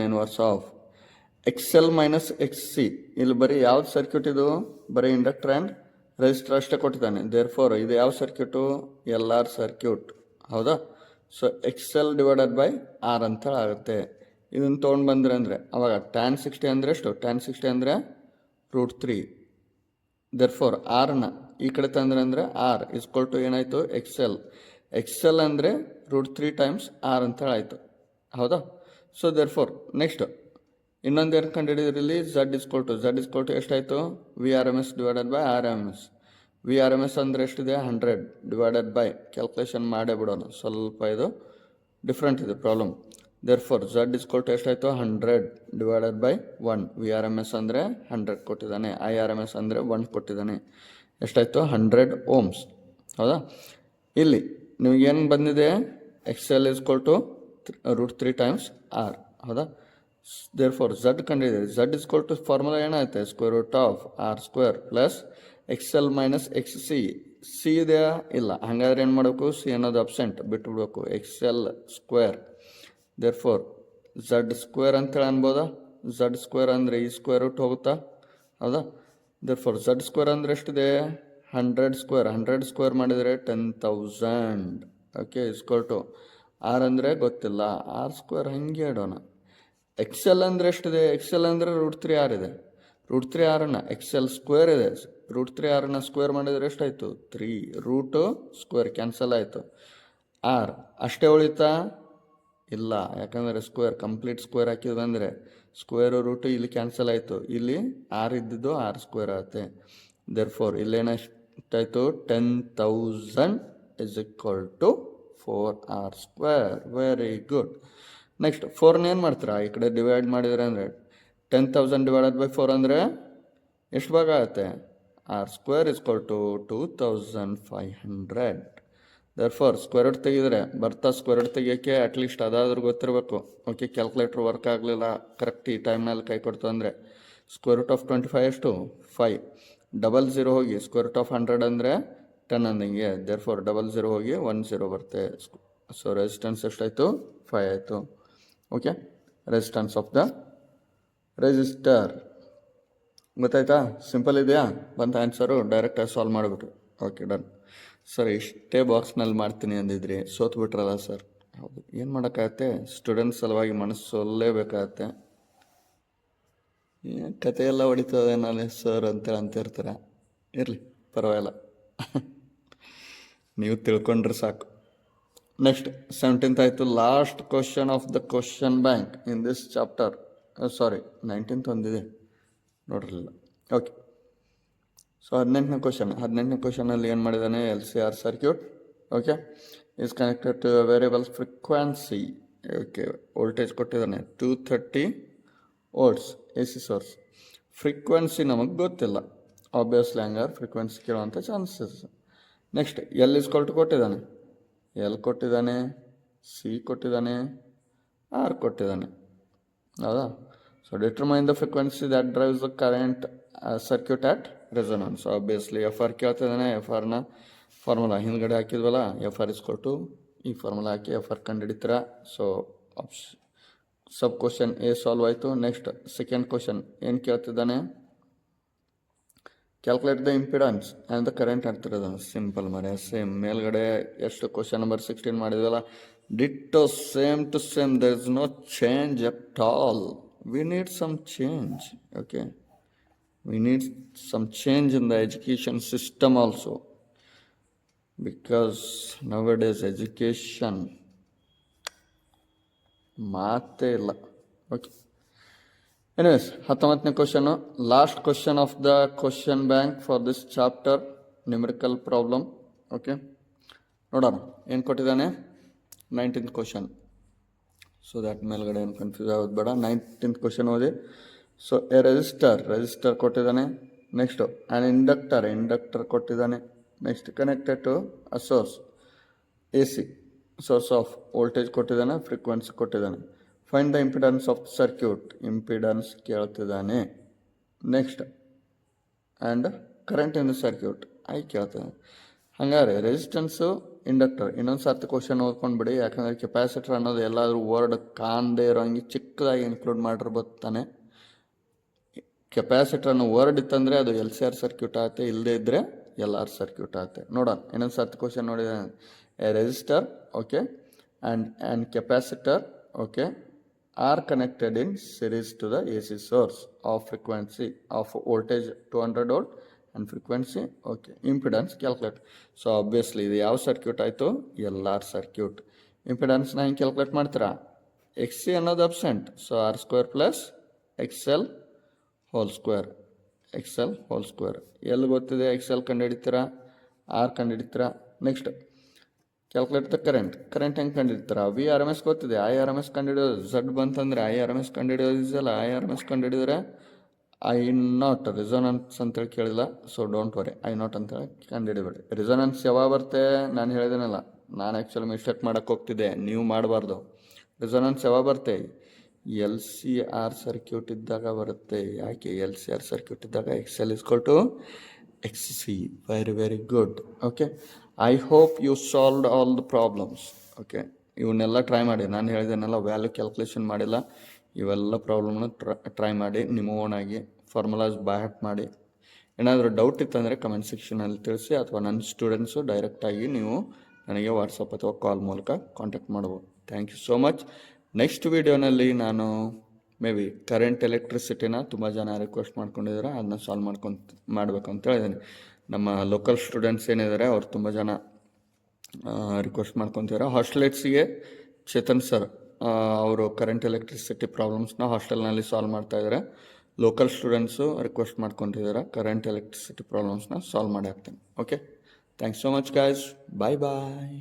inverse of XL - XC. ಇಲ್ಲಿ ಬರೀ ಯಾವ್ದು ಸರ್ಕ್ಯೂಟ್ ಇದು, ಬರೀ ಇಂಡಕ್ಟರ್ ಆ್ಯಂಡ್ ರೆಸಿಸ್ಟರ್ ಅಷ್ಟೇ ಕೊಟ್ಟಿದ್ದಾನೆ. ದೇರ್ಫೋರ್ ಇದು ಯಾವ ಸರ್ಕ್ಯೂಟು, LR ಸರ್ಕ್ಯೂಟ್. ಹೌದಾ. ಸೊ XL / R ಅಂತೇಳಿ ಆಗುತ್ತೆ. ಇದನ್ನು ತೊಗೊಂಡು ಬಂದರೆ ಅಂದರೆ ಅವಾಗ tan 60 ಅಂದರೆ ಎಷ್ಟು, tan 60 ಅಂದರೆ √3. ದೇರ್ಫೋರ್ ಆರ್ನ ಈ ಕಡೆ ತಂದ್ರೆ ಅಂದರೆ R ಏನಾಯಿತು, XL ಅಂದರೆ √3 ಟೈಮ್ಸ್ R ಅಂತೇಳಿ ಆಯಿತು. ಹೌದಾ. ಸೊ ದೇರ್ಫೋರ್ ನೆಕ್ಸ್ಟ್ ಇನ್ನೊಂದು ಏನು ಕಂಡುಹಿಡಿದ್ರಲ್ಲಿ, Z ಎಷ್ಟಾಯಿತು, VRMS / RMS. VRMS ಅಂದರೆ ಎಷ್ಟಿದೆ, 100 / ಕ್ಯಾಲ್ಕುಲೇಷನ್ ಮಾಡೇ ಬಿಡೋಣ, ಸ್ವಲ್ಪ ಇದು ಡಿಫ್ರೆಂಟ್ ಇದೆ ಪ್ರಾಬ್ಲಮ್. ದೇರ್ಫೋರ್ Z ಎಷ್ಟಾಯಿತು, 100 / 1. VRMS ಅಂದರೆ 100 ಕೊಟ್ಟಿದ್ದಾನೆ, IRMS ಅಂದರೆ 1 ಕೊಟ್ಟಿದ್ದಾನೆ. ಎಷ್ಟಾಯಿತು, 100 ohms. ಹೌದಾ. ಇಲ್ಲಿ ನಿಮಗೇನು ಬಂದಿದೆ, XL √3 ಟೈಮ್ಸ್ R. ಹೌದಾ. ದೇರ್ಫೋರ್ Z ಕಂಡಿದೆ. Z ಫಾರ್ಮುಲಾ ಏನಾಯ್ತು, √R² plus XL - XC. C ಇದೆಯಾ, ಇಲ್ಲ. ಹಾಗಾದ್ರೆ ಏನು ಮಾಡಬೇಕು, C ಅನ್ನೋದು ಅಬ್ಸೆಂಟ್ ಬಿಟ್ಟುಬಿಡ್ಬೇಕು, XL². ದೇರ್ಫೋರ್ Z² ಅಂತೇಳಿ ಅನ್ಬೋದಾ. Z² ಅಂದರೆ ಈ ಸ್ಕ್ವೇರ್ ರೂಟ್ ಹೋಗುತ್ತಾ. ಹೌದಾ. ದೇರ್ಫೋರ್ Z² ಅಂದರೆ ಎಷ್ಟಿದೆ, 100². 100² ಮಾಡಿದರೆ 10,000. ಓಕೆ, ಆರ್ ಅಂದರೆ ಗೊತ್ತಿಲ್ಲ, ಆರ್ ಸ್ಕ್ವೇರ್ ಹಂಗೆ ಇಡೋಣ. ಎಕ್ಸೆಲ್ ಅಂದರೆ ಎಷ್ಟಿದೆ? ಎಕ್ಸೆಲ್ ಅಂದರೆ √3r ಇದೆ. √3r ಎಕ್ಸೆಲ್ ಸ್ಕ್ವೇರ್ ಇದೆ. √3r ಸ್ಕ್ವೇರ್ ಮಾಡಿದರೆ ಎಷ್ಟಾಯಿತು? 3. ರೂಟು ಸ್ಕ್ವೇರ್ ಕ್ಯಾನ್ಸಲ್ ಆಯಿತು. ಆರ್ ಅಷ್ಟೇ ಉಳಿತಾ? ಇಲ್ಲ, ಯಾಕಂದರೆ ಸ್ಕ್ವೇರ್ ಕಂಪ್ಲೀಟ್ ಸ್ಕ್ವೇರ್ ಹಾಕಿದಂದರೆ ಸ್ಕ್ವೇರು ರೂಟು ಇಲ್ಲಿ ಕ್ಯಾನ್ಸಲ್ ಆಯಿತು. ಇಲ್ಲಿ ಆರ್ ಇದ್ದಿದ್ದು ಆರ್ ಸ್ಕ್ವೇರ್ ಆಗುತ್ತೆ. ದೇರ್ಫೋರ್ ಇಲ್ಲೇನೆಷ್ಟಾಯಿತು? 10,000 = 4r square. Very good. Next 4ನ ಏನು ಮಾಡ್ತೀರಾ? ಈ ಕಡೆ ಡಿವೈಡ್ ಮಾಡಿದರೆ ಅಂದರೆ 10,000 / 4 ಅಂದರೆ ಎಷ್ಟು ಭಾಗ ಆಗುತ್ತೆ? R square = 2,500. Therefore square root ತೆಗೆದರೆ ಬರ್ತಾ ಸ್ಕ್ವೇರ್ ರೂಟ್ ತೆಗಿಯೋಕ್ಕೆ ಅಟ್ಲೀಸ್ಟ್ ಅದಾದ್ರೂ ಗೊತ್ತಿರಬೇಕು. ಓಕೆ, ಕ್ಯಾಲ್ಕುಲೇಟ್ರ್ ವರ್ಕ್ ಆಗಲಿಲ್ಲ, ಕರೆಕ್ಟ್ ಈ ಟೈಮ್ನಲ್ಲಿ ಕೈ ಕೊಡ್ತು ಅಂದರೆ √25 ಎಷ್ಟು? 5. 00 ಹೋಗಿ √100 ಅಂದರೆ 10 ಅಂದಂಗೆ. ದೇರ್ಫೋರ್ 00 ಹೋಗಿ 10 ಬರುತ್ತೆ. ಸೊ ರೆಸಿಸ್ಟೆನ್ಸ್ ಎಷ್ಟಾಯಿತು? 5 ಆಯಿತು. Okay, resistance of the resistor ಗೊತ್ತಾಯ್ತಾ? ಸಿಂಪಲ್ ಇದೆಯಾ? ಬಂತ ಆನ್ಸರು? ಡೈರೆಕ್ಟಾಗಿ ಸಾಲ್ವ್ ಮಾಡಿಬಿಟ್ರು. Okay, done. ಸರ್ ಇಷ್ಟೇ ಬಾಕ್ಸ್ನಲ್ಲಿ ಮಾಡ್ತೀನಿ ಅಂದಿದ್ರಿ, ಸೋತ್ಬಿಟ್ರಲ್ಲ ಸರ್. ಹೌದು, ಏನು ಮಾಡೋಕ್ಕಾಗತ್ತೆ, ಸ್ಟೂಡೆಂಟ್ಸ್ ಸಲುವಾಗಿ ಮನಸ್ಸು ಸೋಲ್ಲೇಬೇಕಾಗತ್ತೆ. ಕಥೆಯೆಲ್ಲ ಹೊಡಿತದೆ ನಾಳೆ ಸರ್ ಅಂತೇಳಿ ಅಂತಿರ್ತಾರೆ. ಇರಲಿ, ಪರವಾಗಿಲ್ಲ. ನೀವು ತಿಳ್ಕೊಂಡ್ರೆ ಸಾಕು. ನೆಕ್ಸ್ಟ್ 17th ಆಯಿತು. Last question of the question bank in this chapter. 19th ಒಂದಿದೆ, ನೋಡಿರಲಿಲ್ಲ. ಓಕೆ, ಸೊ 18ನೇ ಕ್ವಶನಲ್ಲಿ ಏನು ಮಾಡಿದ್ದಾನೆ? LCR circuit. Okay, is connected to variable frequency. Okay, voltage ಕೊಟ್ಟಿದ್ದಾನೆ 230 volts AC ಸೋರ್ಸ್. ಫ್ರೀಕ್ವೆನ್ಸಿ ನಮಗೆ ಗೊತ್ತಿಲ್ಲ, ಆಬ್ವಿಯಸ್ಲಿ ಹಂಗಾರೆ ಫ್ರೀಕ್ವೆನ್ಸಿ ಕೇಳುವಂಥ ಚಾನ್ಸಸ್. ನೆಕ್ಸ್ಟ್ L = ಕೊಟ್ಟಿದ್ದಾನೆ, L ಕೊಟ್ಟಿದ್ದಾನೆ, C ಕೊಟ್ಟಿದ್ದಾನೆ, R ಕೊಟ್ಟಿದ್ದಾನೆ. ಹೌದಾ? So determine the frequency that drives the current circuit at resonance. Obviously FR ಕೇಳ್ತಿದ್ದಾನೆ. FRನ ಫಾರ್ಮುಲಾ ಹಿಂದ್ಗಡೆ ಹಾಕಿದ್ವಲ್ಲ, FR = ಈ ಫಾರ್ಮುಲಾ ಹಾಕಿ FR ಕಂಡುಹಿಡಿತೀರ. So sub question A solve ಆಯಿತು. ನೆಕ್ಸ್ಟ್ ಸೆಕೆಂಡ್ ಕ್ವಶನ್ ಏನು ಕೇಳ್ತಿದ್ದಾನೆ? Calculate the impedance and the current ಆಗ್ತಿರೋದು. ಸಿಂಪಲ್ ಮರೆ, ಸೇಮ್ ಮೇಲ್ಗಡೆ ಎಷ್ಟು ಕ್ವಶನ್ ನಂಬರ್ 16 ಮಾಡಿದ್ವಲ್ಲ, ditto same to same. There is no change at all. We need some change. Okay, we need some change in the education system also, because nowadays education ಮಾತೇ ಇಲ್ಲ. ಓಕೆ, ಎನಿವೇಸ್ 19ನೇ question, last question of the question bank for this chapter, numerical problem. Okay, ನೋಡೋಣ ಏನು ಕೊಟ್ಟಿದ್ದಾನೆ. 19th question. ಸೊ ದ್ಯಾಟ್ ಮೇಲ್ಗಡೆ ಏನು ಕನ್ಫ್ಯೂಸ್ ಆಗೋದು ಬೇಡ. 19th ಕ್ವಶನ್ ಓದಿ. ಸೊ ಎ ರೆಸಿಸ್ಟರ್ ಕೊಟ್ಟಿದ್ದಾನೆ. ನೆಕ್ಸ್ಟು ಆ್ಯನ್ ಇಂಡಕ್ಟರ್ ಕೊಟ್ಟಿದ್ದಾನೆ. Next connected to a source AC, source of voltage ಕೊಟ್ಟಿದ್ದಾನೆ, ಫ್ರೀಕ್ವೆನ್ಸಿ ಕೊಟ್ಟಿದ್ದಾನೆ. Find the impedance of circuit, impedance ಕೇಳ್ತಿದ್ದಾನೆ. Next and current in the circuit ಕೇಳ್ತಿದ್ದಾನೆ. ಹಾಗಾದ್ರೆ ರೆಸಿಸ್ಟೆನ್ಸು, ಇಂಡಕ್ಟರ್ ಇನ್ನೊಂದು ಸರ್ತಿ ಕ್ವಶನ್ ಓದ್ಕೊಂಡ್ಬಿಡಿ, ಯಾಕಂದರೆ ಕೆಪಾಸಿಟರ್ ಅನ್ನೋದು ಎಲ್ಲಾದರೂ ವರ್ಡ್ ಕಾಣದೇ ಇರೋ ಹಂಗೆ ಚಿಕ್ಕದಾಗಿ ಇನ್ಕ್ಲೂಡ್ ಮಾಡಿರ್ಬೋತಾನೆ. ಕೆಪಾಸಿಟರ್ ಅನ್ನೋ ವರ್ಡ್ ಇತ್ತಂದರೆ ಅದು LCR ಸರ್ಕ್ಯೂಟ್ ಆಗುತ್ತೆ, ಇಲ್ಲದೇ ಇದ್ದರೆ LR ಸರ್ಕ್ಯೂಟ್ ಆಗುತ್ತೆ. ನೋಡೋಣ ಇನ್ನೊಂದು ಸರ್ತಿ ಕ್ವಶನ್ ನೋಡಿದ್ದಾನೆ. A resistor, okay, and capacitor, okay, are connected in series to the AC source of frequency of voltage 200 volt and frequency, okay, impedance calculate. So obviously ಇದು ಯಾವ ಸರ್ಕ್ಯೂಟ್ ಆಯಿತು? LR circuit. ಇಂಪಿಡೆನ್ಸ್ನ ಹೆಂಗೆ ಕ್ಯಾಲ್ಕುಲೇಟ್ ಮಾಡ್ತೀರಾ? XC ಅನ್ನೋದು absent, so R² + XL whole square. ಎಲ್ಲಿ ಗೊತ್ತಿದೆ? XL ಕಂಡುಹಿಡಿತೀರಾ, R ಕಂಡುಹಿಡಿತೀರಾ. ನೆಕ್ಸ್ಟ್ ಕ್ಯಾಲ್ಕುಲೇಟ್ ದ ಕರೆಂಟ್ ಹೆಂಗೆ ಕಂಡುಹಿಡಿತೀರಾ? VRMS ಗೊತ್ತಿದೆ, IRMS ಕಂಡುಹಿಡಿಯೋದು. Z ಬಂತಂದರೆ IRMS ಕಂಡುಹಿಡಿಯೋದು ಇದೆಯಲ್ಲ, IRMS ಕಂಡುಹಿಡಿದ್ರೆ I0 ರಿಸೋನೆನ್ಸ್ ಅಂತೇಳಿ ಕೇಳಿಲ್ಲ. ಸೊ ಡೋಂಟ್ ವರಿ, I0 ಅಂತೇಳಿ ಕಂಡುಹಿಡಿಬೇಡಿ. ರಿಸೋನೆನ್ಸ್ ಯಾವಾಗ ಬರುತ್ತೆ? ನಾನು ಹೇಳಿದ್ದೀನಲ್ಲ, ನಾನು ಆ್ಯಕ್ಚುಲಿ ಮಿಸ್ಟೇಕ್ ಮಾಡೋಕ್ಕೆ ಹೋಗ್ತಿದ್ದೆ, ನೀವು ಮಾಡಬಾರ್ದು. ರಿಸೋನೆನ್ಸ್ ಯಾವಾಗ ಬರುತ್ತೆ? LCR ಸರ್ಕ್ಯೂಟ್ ಇದ್ದಾಗ ಬರುತ್ತೆ. ಯಾಕೆ? LCR ಸರ್ಕ್ಯೂಟ್ ಇದ್ದಾಗ XL = XC. Very good. Okay, I hope you solved all the problems. Okay, ಇವನ್ನೆಲ್ಲ ಟ್ರೈ ಮಾಡಿ. ನಾನು ಹೇಳಿದ್ದೇನೆಲ್ಲ ವ್ಯಾಲ್ಯೂ ಕ್ಯಾಲ್ಕುಲೇಷನ್ ಮಾಡಿಲ್ಲ, ಇವೆಲ್ಲ ಪ್ರಾಬ್ಲಮ್ನ ಟ್ರೈ ಮಾಡಿ ನಿಮ್ಮ ಓನಾಗಿ ಫಾರ್ಮುಲಾಸ್ ಬ್ಯಾಟ್ ಮಾಡಿ. ಏನಾದರೂ ಡೌಟ್ ಇತ್ತಂದರೆ ಕಮೆಂಟ್ ಸೆಕ್ಷನಲ್ಲಿ ತಿಳಿಸಿ, ಅಥವಾ ನನ್ನ ಸ್ಟೂಡೆಂಟ್ಸು ಡೈರೆಕ್ಟಾಗಿ ನೀವು ನನಗೆ ವಾಟ್ಸಪ್ ಅಥವಾ ಕಾಲ್ ಮೂಲಕ ಕಾಂಟ್ಯಾಕ್ಟ್ ಮಾಡ್ಬೋದು. Thank you so much. Next ವಿಡಿಯೋನಲ್ಲಿ ನಾನು ಮೇ ಬಿ ಕರೆಂಟ್ ಎಲೆಕ್ಟ್ರಿಸಿಟಿನ ತುಂಬ ಜನ ರಿಕ್ವೆಸ್ಟ್ ಮಾಡ್ಕೊಂಡಿದ್ದಾರೆ, ಅದನ್ನ ಸಾಲ್ವ್ ಮಾಡಬೇಕು ಅಂತ ಹೇಳಿದ್ದೀನಿ. ನಮ್ಮ ಲೋಕಲ್ ಸ್ಟೂಡೆಂಟ್ಸ್ ಏನಿದ್ದಾರೆ ಅವ್ರು ತುಂಬ ಜನ ರಿಕ್ವೆಸ್ಟ್ ಮಾಡ್ಕೊತಿದ್ದಾರೆ. ಹಾಸ್ಟೆಲೇಟ್ಸಿಗೆ ಚೇತನ್ ಸರ್ ಅವರು ಕರೆಂಟ್ ಎಲೆಕ್ಟ್ರಿಸಿಟಿ ಪ್ರಾಬ್ಲಮ್ಸ್ನ ಹಾಸ್ಟೆಲ್ನಲ್ಲಿ ಸಾಲ್ವ್ ಮಾಡ್ತಾಯಿದ್ದಾರೆ. ಲೋಕಲ್ ಸ್ಟೂಡೆಂಟ್ಸು ರಿಕ್ವೆಸ್ಟ್ ಮಾಡ್ಕೊತಿದ್ದಾರೆ, ಕರೆಂಟ್ ಎಲೆಕ್ಟ್ರಿಸಿಟಿ ಪ್ರಾಬ್ಲಮ್ಸ್ನ ಸಾಲ್ವ್ ಮಾಡಿ ಹಾಕ್ತೀನಿ. Okay, thanks so much guys, bye ಬಾಯ್.